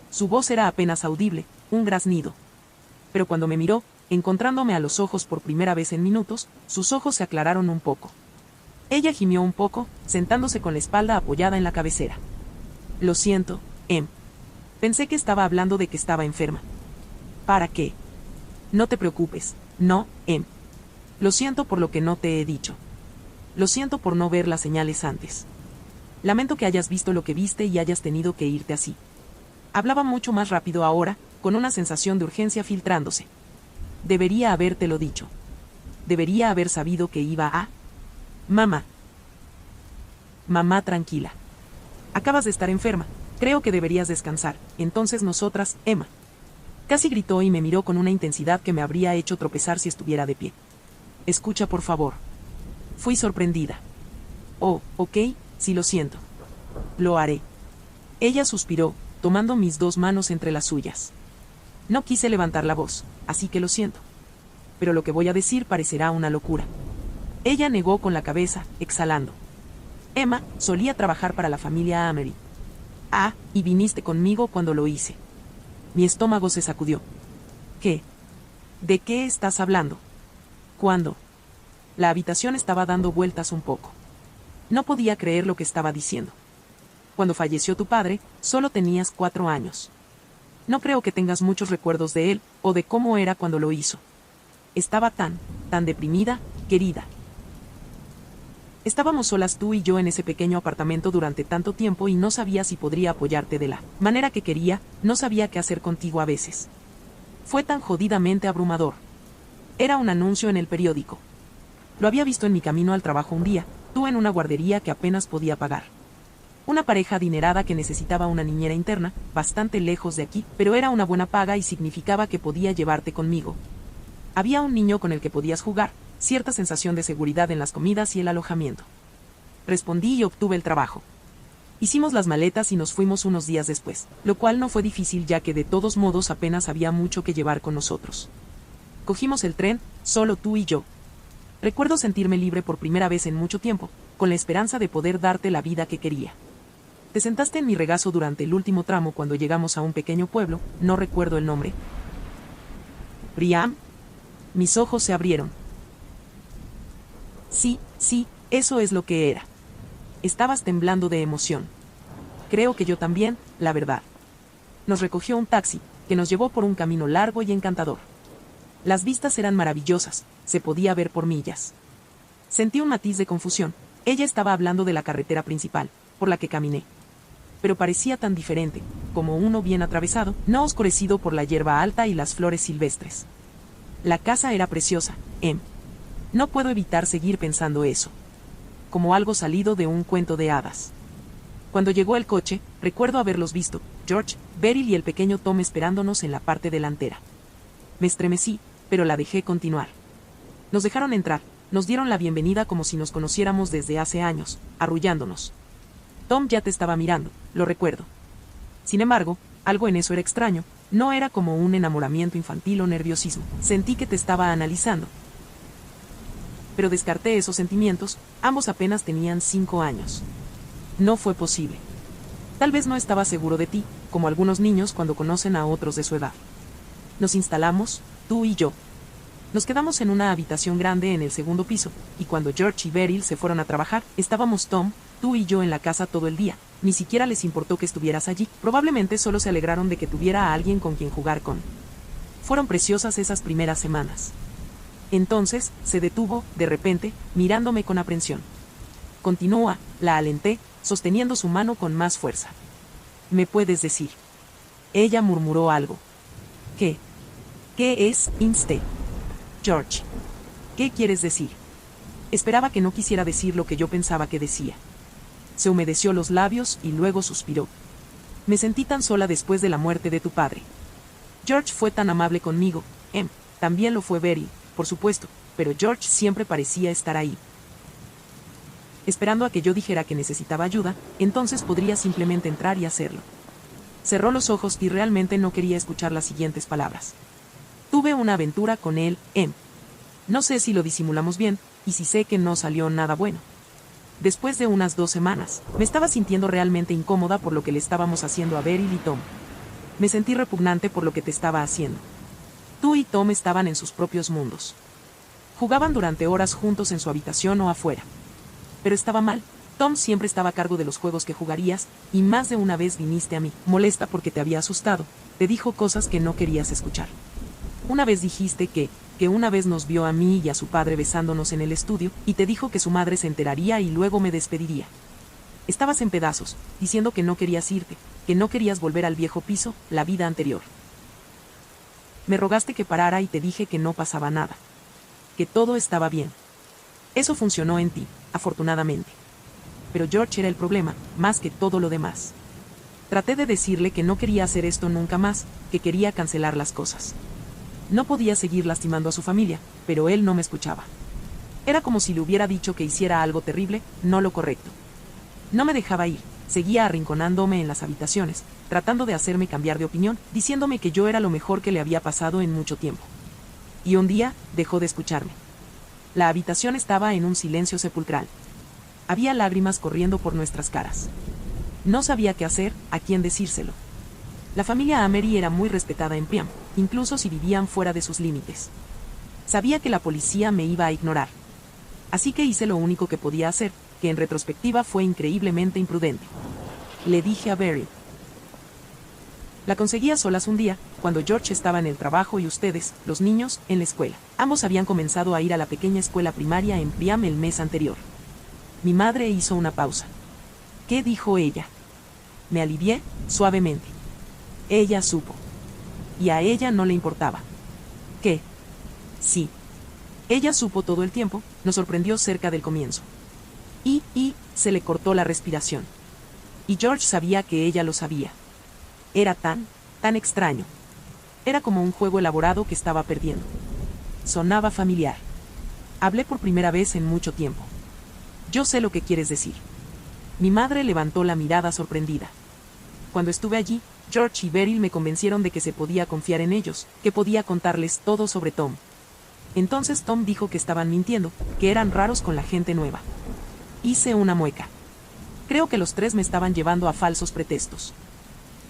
S1: Su voz era apenas audible, un graznido. Pero cuando me miró, encontrándome a los ojos por primera vez en minutos, sus ojos se aclararon un poco. Ella gimió un poco, sentándose con la espalda apoyada en la cabecera. Lo siento, Em. Pensé que estaba hablando de que estaba enferma. ¿Para qué? No te preocupes, no, Em. Lo siento por lo que no te he dicho. Lo siento por no ver las señales antes. Lamento que hayas visto lo que viste y hayas tenido que irte así. Hablaba mucho más rápido ahora, con una sensación de urgencia filtrándose. Debería habértelo dicho. Debería haber sabido que iba a... Mamá. Mamá, tranquila. Acabas de estar enferma. Creo que deberías descansar. Entonces nosotras, Emma. Casi gritó y me miró con una intensidad que me habría hecho tropezar si estuviera de pie. Escucha, por favor. Fui sorprendida. Oh, ok, sí, lo siento. Lo haré. Ella suspiró, tomando mis dos manos entre las suyas. No quise levantar la voz, así que lo siento. Pero lo que voy a decir parecerá una locura. Ella negó con la cabeza, exhalando. Emma solía trabajar para la familia Amery. Ah, y viniste conmigo cuando lo hice. Mi estómago se sacudió. ¿Qué? ¿De qué estás hablando? ¿Cuándo? La habitación estaba dando vueltas un poco. No podía creer lo que estaba diciendo. Cuando falleció tu padre, solo tenías 4 años. No creo que tengas muchos recuerdos de él, o de cómo era cuando lo hizo. Estaba tan deprimida, querida. Estábamos solas tú y yo en ese pequeño apartamento durante tanto tiempo y no sabía si podría apoyarte de la manera que quería, no sabía qué hacer contigo a veces. Fue tan jodidamente abrumador. Era un anuncio en el periódico. Lo había visto en mi camino al trabajo un día, tú en una guardería que apenas podía pagar. Una pareja adinerada que necesitaba una niñera interna, bastante lejos de aquí, pero era una buena paga y significaba que podía llevarte conmigo. Había un niño con el que podías jugar, cierta sensación de seguridad en las comidas y el alojamiento. Respondí y obtuve el trabajo. Hicimos las maletas y nos fuimos unos días después, lo cual no fue difícil ya que de todos modos apenas había mucho que llevar con nosotros. Cogimos el tren, solo tú y yo. Recuerdo sentirme libre por primera vez en mucho tiempo, con la esperanza de poder darte la vida que quería. Te sentaste en mi regazo durante el último tramo cuando llegamos a un pequeño pueblo, no recuerdo el nombre. ¿Briam? Mis ojos se abrieron. Sí, eso es lo que era. Estabas temblando de emoción. Creo que yo también, la verdad. Nos recogió un taxi, que nos llevó por un camino largo y encantador. Las vistas eran maravillosas, se podía ver por millas. Sentí un matiz de confusión. Ella estaba hablando de la carretera principal, por la que caminé. Pero parecía tan diferente, como uno bien atravesado, no oscurecido por la hierba alta y las flores silvestres. La casa era preciosa, No puedo evitar seguir pensando eso. Como algo salido de un cuento de hadas. Cuando llegó el coche, recuerdo haberlos visto, George, Beryl y el pequeño Tom esperándonos en la parte delantera. Me estremecí, pero la dejé continuar. Nos dejaron entrar, nos dieron la bienvenida como si nos conociéramos desde hace años, arrullándonos. Tom ya te estaba mirando, lo recuerdo. Sin embargo, algo en eso era extraño, no era como un enamoramiento infantil o nerviosismo, sentí que te estaba analizando. Pero descarté esos sentimientos, ambos apenas tenían 5 años. No fue posible. Tal vez no estaba seguro de ti, como algunos niños cuando conocen a otros de su edad. Nos instalamos, tú y yo. Nos quedamos en una habitación grande en el segundo piso, y cuando George y Beryl se fueron a trabajar, estábamos Tom, tú y yo en la casa todo el día. Ni siquiera les importó que estuvieras allí, probablemente solo se alegraron de que tuviera a alguien con quien jugar con. Fueron preciosas esas primeras semanas. Entonces, se detuvo, de repente, mirándome con aprensión. Continúa, la alenté, sosteniendo su mano con más fuerza. ¿Me puedes decir? Ella murmuró algo. ¿Qué? ¿Qué es Inste? George. ¿Qué quieres decir? Esperaba que no quisiera decir lo que yo pensaba que decía. Se humedeció los labios y luego suspiró. Me sentí tan sola después de la muerte de tu padre. George fue tan amable conmigo, también lo fue Beryl, por supuesto, pero George siempre parecía estar ahí. Esperando a que yo dijera que necesitaba ayuda, entonces podría simplemente entrar y hacerlo. Cerró los ojos y realmente no quería escuchar las siguientes palabras. Tuve una aventura con él, No sé si lo disimulamos bien, y si sé que no salió nada bueno. Después de unas 2 semanas, me estaba sintiendo realmente incómoda por lo que le estábamos haciendo a Beryl y Tom. Me sentí repugnante por lo que te estaba haciendo. Tú y Tom estaban en sus propios mundos. Jugaban durante horas juntos en su habitación o afuera. Pero estaba mal. Tom siempre estaba a cargo de los juegos que jugarías, y más de una vez viniste a mí, molesta porque te había asustado. Te dijo cosas que no querías escuchar. Una vez dijiste que una vez nos vio a mí y a su padre besándonos en el estudio, y te dijo que su madre se enteraría y luego me despediría. Estabas en pedazos, diciendo que no querías irte, que no querías volver al viejo piso, la vida anterior. Me rogaste que parara y te dije que no pasaba nada. Que todo estaba bien. Eso funcionó en ti, afortunadamente. Pero George era el problema, más que todo lo demás. Traté de decirle que no quería hacer esto nunca más, que quería cancelar las cosas. No podía seguir lastimando a su familia, pero él no me escuchaba. Era como si le hubiera dicho que hiciera algo terrible, no lo correcto. No me dejaba ir, seguía arrinconándome en las habitaciones, tratando de hacerme cambiar de opinión, diciéndome que yo era lo mejor que le había pasado en mucho tiempo. Y un día, dejó de escucharme. La habitación estaba en un silencio sepulcral. Había lágrimas corriendo por nuestras caras. No sabía qué hacer, a quién decírselo. La familia Amery era muy respetada en Priam, incluso si vivían fuera de sus límites. Sabía que la policía me iba a ignorar. Así que hice lo único que podía hacer, que en retrospectiva fue increíblemente imprudente. Le dije a Beryl. La conseguí a solas un día, cuando George estaba en el trabajo y ustedes, los niños, en la escuela. Ambos habían comenzado a ir a la pequeña escuela primaria en Priam el mes anterior. Mi madre hizo una pausa. ¿Qué dijo ella? Me alivié, suavemente. Ella supo. Y a ella no le importaba. ¿Qué? Sí. Ella supo todo el tiempo, nos sorprendió cerca del comienzo. Se le cortó la respiración. Y George sabía que ella lo sabía. Era tan extraño. Era como un juego elaborado que estaba perdiendo. Sonaba familiar. Hablé por primera vez en mucho tiempo. Yo sé lo que quieres decir. Mi madre levantó la mirada sorprendida. Cuando estuve allí, George y Beryl me convencieron de que se podía confiar en ellos, que podía contarles todo sobre Tom. Entonces Tom dijo que estaban mintiendo, que eran raros con la gente nueva. Hice una mueca. Creo que los tres me estaban llevando a falsos pretextos.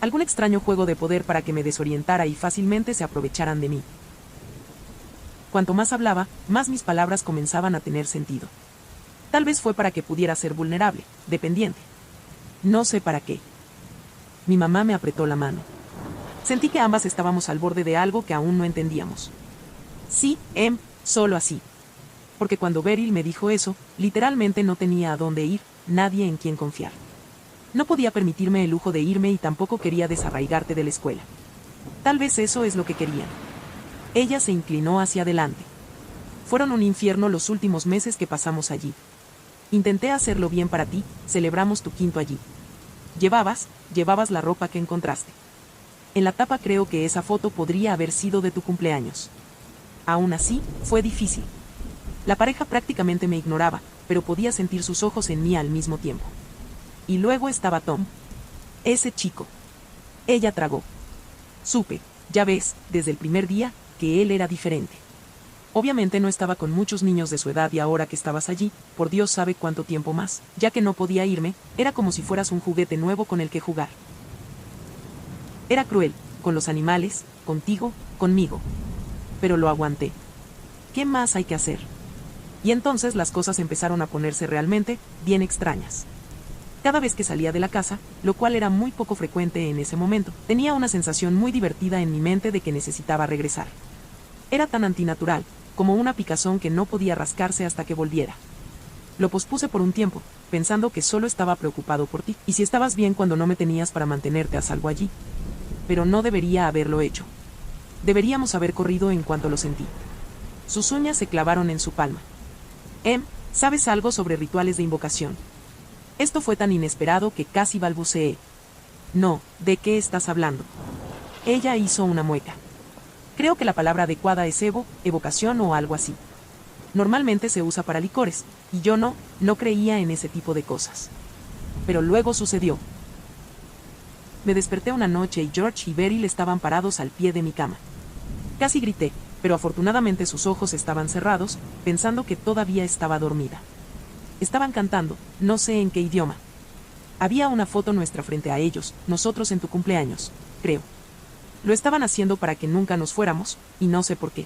S1: Algún extraño juego de poder para que me desorientara y fácilmente se aprovecharan de mí. Cuanto más hablaba, más mis palabras comenzaban a tener sentido. Tal vez fue para que pudiera ser vulnerable, dependiente. No sé para qué. Mi mamá me apretó la mano. Sentí que ambas estábamos al borde de algo que aún no entendíamos. Sí, solo así. Porque cuando Beryl me dijo eso, literalmente no tenía a dónde ir, nadie en quien confiar. No podía permitirme el lujo de irme y tampoco quería desarraigarte de la escuela. Tal vez eso es lo que querían. Ella se inclinó hacia adelante. Fueron un infierno los últimos meses que pasamos allí. Intenté hacerlo bien para ti, celebramos tu 5º allí. Llevabas la ropa que encontraste. En la tapa creo que esa foto podría haber sido de tu cumpleaños. Aún así, fue difícil. La pareja prácticamente me ignoraba, pero podía sentir sus ojos en mí al mismo tiempo. Y luego estaba Tom. Ese chico. Ella tragó. Supe, ya ves, desde el primer día, que él era diferente. Obviamente no estaba con muchos niños de su edad y ahora que estabas allí, por Dios sabe cuánto tiempo más, ya que no podía irme, era como si fueras un juguete nuevo con el que jugar. Era cruel, con los animales, contigo, conmigo. Pero lo aguanté. ¿Qué más hay que hacer? Y entonces las cosas empezaron a ponerse realmente bien extrañas. Cada vez que salía de la casa, lo cual era muy poco frecuente en ese momento, tenía una sensación muy divertida en mi mente de que necesitaba regresar. Era tan antinatural, como una picazón que no podía rascarse hasta que volviera. Lo pospuse por un tiempo, pensando que solo estaba preocupado por ti, y si estabas bien cuando no me tenías para mantenerte a salvo allí. Pero no debería haberlo hecho. Deberíamos haber corrido en cuanto lo sentí. Sus uñas se clavaron en su palma. ¿Sabes algo sobre rituales de invocación? Esto fue tan inesperado que casi balbuceé. No, ¿de qué estás hablando? Ella hizo una mueca. Creo que la palabra adecuada es evocación o algo así. Normalmente se usa para licores, y yo no creía en ese tipo de cosas. Pero luego sucedió. Me desperté una noche y George y Beryl estaban parados al pie de mi cama. Casi grité, pero afortunadamente sus ojos estaban cerrados, pensando que todavía estaba dormida. Estaban cantando, no sé en qué idioma. Había una foto nuestra frente a ellos, nosotros en tu cumpleaños, creo. Lo estaban haciendo para que nunca nos fuéramos, y no sé por qué.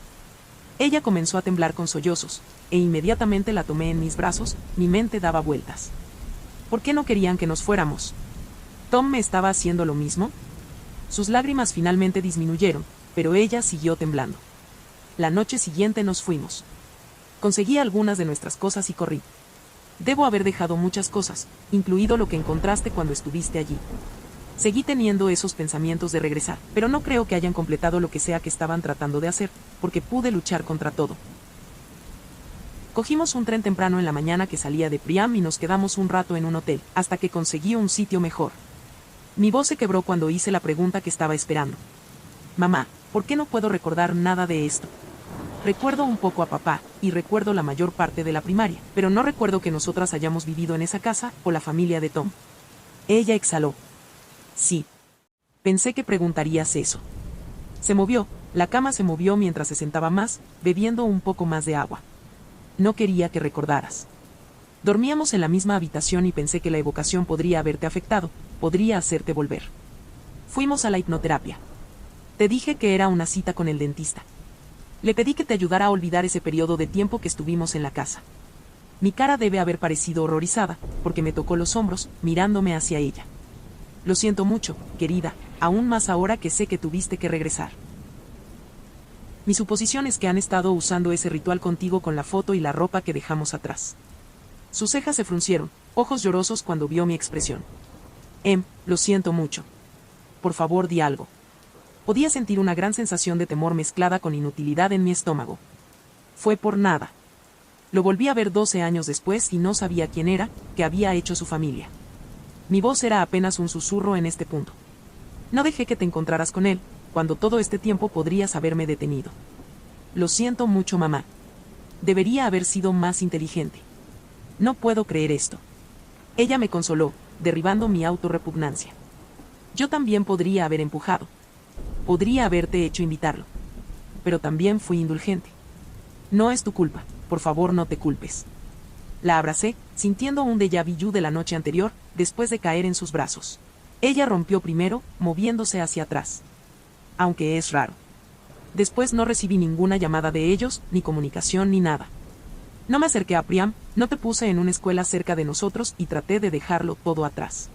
S1: Ella comenzó a temblar con sollozos, e inmediatamente la tomé en mis brazos, mi mente daba vueltas. ¿Por qué no querían que nos fuéramos? ¿Tom me estaba haciendo lo mismo? Sus lágrimas finalmente disminuyeron, pero ella siguió temblando. La noche siguiente nos fuimos. Conseguí algunas de nuestras cosas y corrí. Debo haber dejado muchas cosas, incluido lo que encontraste cuando estuviste allí. Seguí teniendo esos pensamientos de regresar, pero no creo que hayan completado lo que sea que estaban tratando de hacer, porque pude luchar contra todo. Cogimos un tren temprano en la mañana que salía de Priam y nos quedamos un rato en un hotel, hasta que conseguí un sitio mejor. Mi voz se quebró cuando hice la pregunta que estaba esperando. Mamá, ¿por qué no puedo recordar nada de esto? Recuerdo un poco a papá, y recuerdo la mayor parte de la primaria, pero no recuerdo que nosotras hayamos vivido en esa casa, o la familia de Tom. Ella exhaló. Sí. Pensé que preguntarías eso. Se movió, la cama se movió mientras se sentaba más, bebiendo un poco más de agua. No quería que recordaras. Dormíamos en la misma habitación y pensé que la evocación podría haberte afectado, podría hacerte volver. Fuimos a la hipnoterapia. Te dije que era una cita con el dentista. Le pedí que te ayudara a olvidar ese periodo de tiempo que estuvimos en la casa. Mi cara debe haber parecido horrorizada, porque me tocó los hombros, mirándome hacia ella. Lo siento mucho, querida, aún más ahora que sé que tuviste que regresar. Mi suposición es que han estado usando ese ritual contigo con la foto y la ropa que dejamos atrás. Sus cejas se fruncieron, ojos llorosos cuando vio mi expresión. Lo siento mucho. Por favor, di algo. Podía sentir una gran sensación de temor mezclada con inutilidad en mi estómago. Fue por nada. Lo volví a ver 12 años después y no sabía quién era, qué había hecho su familia. Mi voz era apenas un susurro en este punto. No dejé que te encontraras con él, cuando todo este tiempo podrías haberme detenido. Lo siento mucho, mamá. Debería haber sido más inteligente. No puedo creer esto. Ella me consoló, derribando mi autorrepugnancia. Yo también podría haber empujado. Podría haberte hecho invitarlo. Pero también fui indulgente. No es tu culpa, por favor no te culpes. La abracé, sintiendo un déjà vu de la noche anterior, después de caer en sus brazos. Ella rompió primero, moviéndose hacia atrás. Aunque es raro. Después no recibí ninguna llamada de ellos, ni comunicación ni nada. No me acerqué a Priam, no te puse en una escuela cerca de nosotros y traté de dejarlo todo atrás.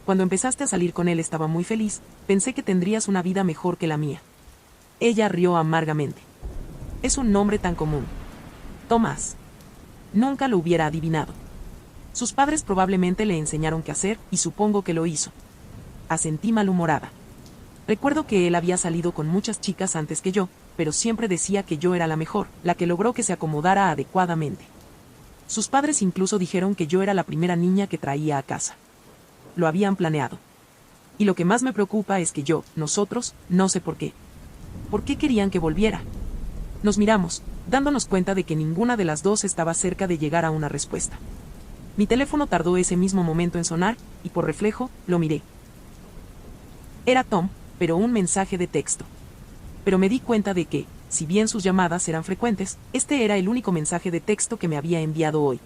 S1: Cuando empezaste a salir con él estaba muy feliz, pensé que tendrías una vida mejor que la mía. Ella rió amargamente. Es un nombre tan común. Tomás. Nunca lo hubiera adivinado. Sus padres probablemente le enseñaron qué hacer, y supongo que lo hizo. Asentí malhumorada. Recuerdo que él había salido con muchas chicas antes que yo, pero siempre decía que yo era la mejor, la que logró que se acomodara adecuadamente. Sus padres incluso dijeron que yo era la primera niña que traía a casa. Lo habían planeado. Y lo que más me preocupa es que nosotros, no sé por qué. ¿Por qué querían que volviera? Nos miramos, dándonos cuenta de que ninguna de las dos estaba cerca de llegar a una respuesta. Mi teléfono tardó ese mismo momento en sonar, y por reflejo, lo miré. Era Tom, pero un mensaje de texto. Pero me di cuenta de que, si bien sus llamadas eran frecuentes, este era el único mensaje de texto que me había enviado hoy.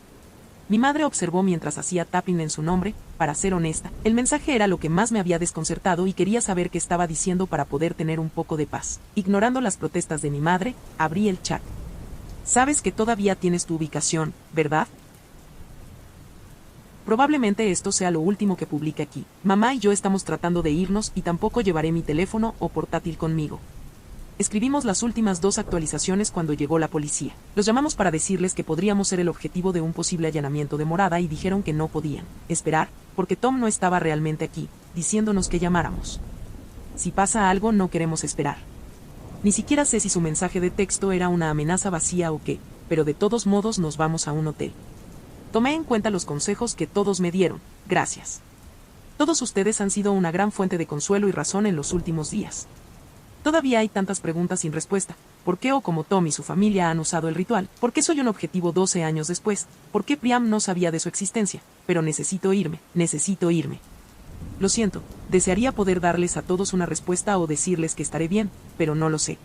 S1: Mi madre observó mientras hacía tapping en su nombre. Para ser honesta, el mensaje era lo que más me había desconcertado y quería saber qué estaba diciendo para poder tener un poco de paz. Ignorando las protestas de mi madre, abrí el chat. Sabes que todavía tienes tu ubicación, ¿verdad? Probablemente esto sea lo último que publique aquí. Mamá y yo estamos tratando de irnos y tampoco llevaré mi teléfono o portátil conmigo. Escribimos las últimas 2 actualizaciones cuando llegó la policía. Los llamamos para decirles que podríamos ser el objetivo de un posible allanamiento de morada y dijeron que no podían esperar, porque Tom no estaba realmente aquí, diciéndonos que llamáramos. Si pasa algo no queremos esperar. Ni siquiera sé si su mensaje de texto era una amenaza vacía o qué, pero de todos modos nos vamos a un hotel. Tomé en cuenta los consejos que todos me dieron, gracias. Todos ustedes han sido una gran fuente de consuelo y razón en los últimos días. Todavía hay tantas preguntas sin respuesta. ¿Por qué o cómo Tom y su familia han usado el ritual? ¿Por qué soy un objetivo 12 años después? ¿Por qué Priam no sabía de su existencia? Pero necesito irme. Lo siento, desearía poder darles a todos una respuesta o decirles que estaré bien, pero no lo sé.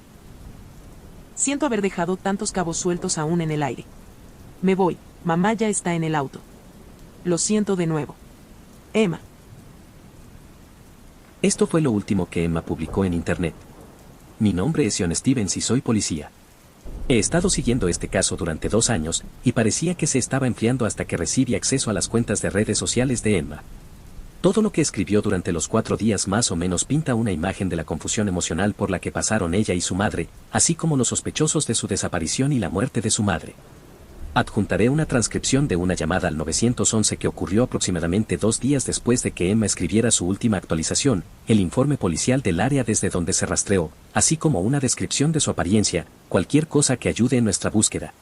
S1: Siento haber dejado tantos cabos sueltos aún en el aire. Me voy, mamá ya está en el auto. Lo siento de nuevo. Emma.
S2: Esto fue lo último que Emma publicó en internet. Mi nombre es Jon Stevens y soy policía. He estado siguiendo este caso durante 2 años, y parecía que se estaba enfriando hasta que recibí acceso a las cuentas de redes sociales de Emma. Todo lo que escribió durante los 4 días más o menos pinta una imagen de la confusión emocional por la que pasaron ella y su madre, así como los sospechosos de su desaparición y la muerte de su madre. Adjuntaré una transcripción de una llamada al 911 que ocurrió aproximadamente 2 días después de que Emma escribiera su última actualización, el informe policial del área desde donde se rastreó, así como una descripción de su apariencia, cualquier cosa que ayude en nuestra búsqueda.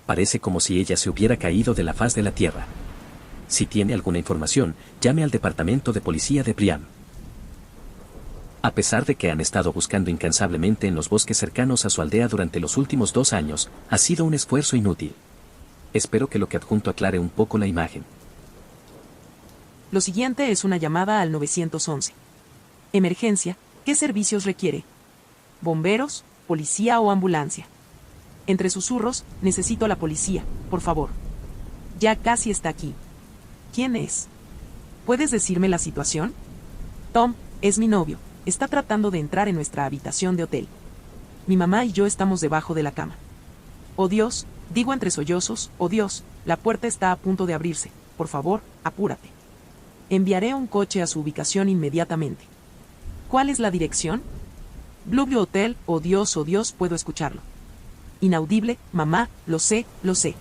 S2: Parece como si ella se hubiera caído de la faz de la tierra. Si tiene alguna información, llame al departamento de policía de Priam. A pesar de que han estado buscando incansablemente en los bosques cercanos a su aldea durante los últimos 2 años, ha sido un esfuerzo inútil. Espero que lo que adjunto aclare un poco la imagen.
S1: Lo siguiente es una llamada al 911. Emergencia, ¿qué servicios requiere? ¿Bomberos, policía o ambulancia? Entre susurros, necesito a la policía, por favor. Ya casi está aquí. ¿Quién es? ¿Puedes decirme la situación? Tom, es mi novio. Está tratando de entrar en nuestra habitación de hotel. Mi mamá y yo estamos debajo de la cama. Oh Dios, digo entre sollozos, oh Dios, la puerta está a punto de abrirse. Por favor, apúrate. Enviaré un coche a su ubicación inmediatamente. ¿Cuál es la dirección? Blueview Hotel, oh Dios, puedo escucharlo. Inaudible, mamá, lo sé, lo sé.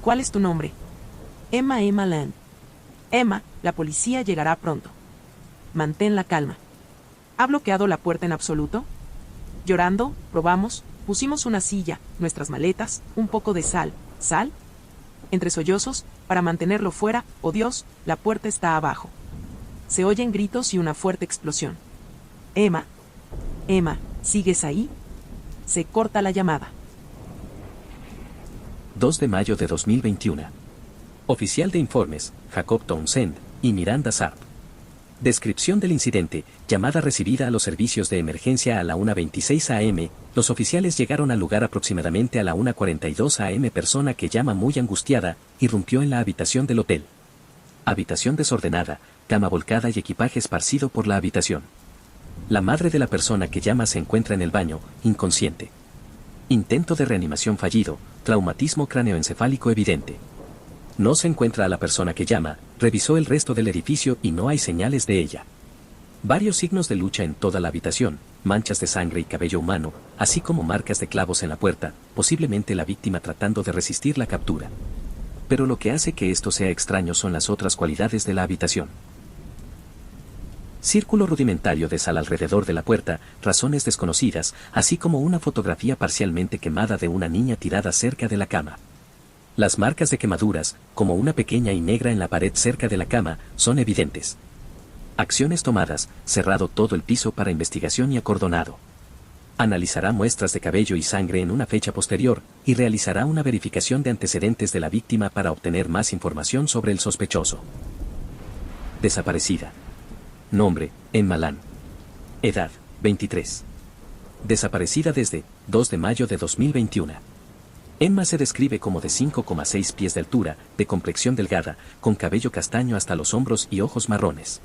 S1: ¿Cuál es tu nombre? Emma Land. Emma, la policía llegará pronto. Mantén la calma. ¿Ha bloqueado la puerta en absoluto? Llorando, probamos, pusimos una silla, nuestras maletas, un poco de sal. ¿Sal? Entre sollozos, para mantenerlo fuera, oh Dios, la puerta está abajo. Se oyen gritos y una fuerte explosión. Emma, ¿sigues ahí? Se corta la llamada.
S2: 2 de mayo de 2021. Oficial de informes, Jacob Townsend y Miranda Sharp. Descripción del incidente, llamada recibida a los servicios de emergencia a la 1:26 am, los oficiales llegaron al lugar aproximadamente a la 1:42 am. Persona que llama muy angustiada, irrumpió en la habitación del hotel. Habitación desordenada, cama volcada y equipaje esparcido por la habitación. La madre de la persona que llama se encuentra en el baño, inconsciente. Intento de reanimación fallido, traumatismo cráneoencefálico evidente. No se encuentra a la persona que llama, revisó el resto del edificio y no hay señales de ella. Varios signos de lucha en toda la habitación, manchas de sangre y cabello humano, así como marcas de clavos en la puerta, posiblemente la víctima tratando de resistir la captura. Pero lo que hace que esto sea extraño son las otras cualidades de la habitación. Círculo rudimentario de sal alrededor de la puerta, razones desconocidas, así como una fotografía parcialmente quemada de una niña tirada cerca de la cama. Las marcas de quemaduras, como una pequeña y negra en la pared cerca de la cama, son evidentes. Acciones tomadas, cerrado todo el piso para investigación y acordonado. Analizará muestras de cabello y sangre en una fecha posterior, y realizará una verificación de antecedentes de la víctima para obtener más información sobre el sospechoso. Desaparecida. Nombre, Emma Land. Edad, 23. Desaparecida desde 2 de mayo de 2021. Emma se describe como de 5,6 pies de altura, de complexión delgada, con cabello castaño hasta los hombros y ojos marrones.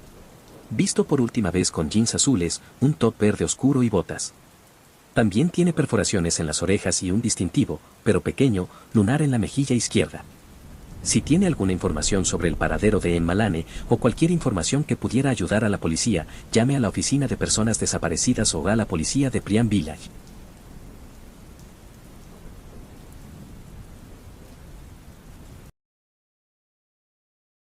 S2: Visto por última vez con jeans azules, un top verde oscuro y botas. También tiene perforaciones en las orejas y un distintivo, pero pequeño, lunar en la mejilla izquierda. Si tiene alguna información sobre el paradero de Emma Lane o cualquier información que pudiera ayudar a la policía, llame a la Oficina de Personas Desaparecidas o a la Policía de Priam Village.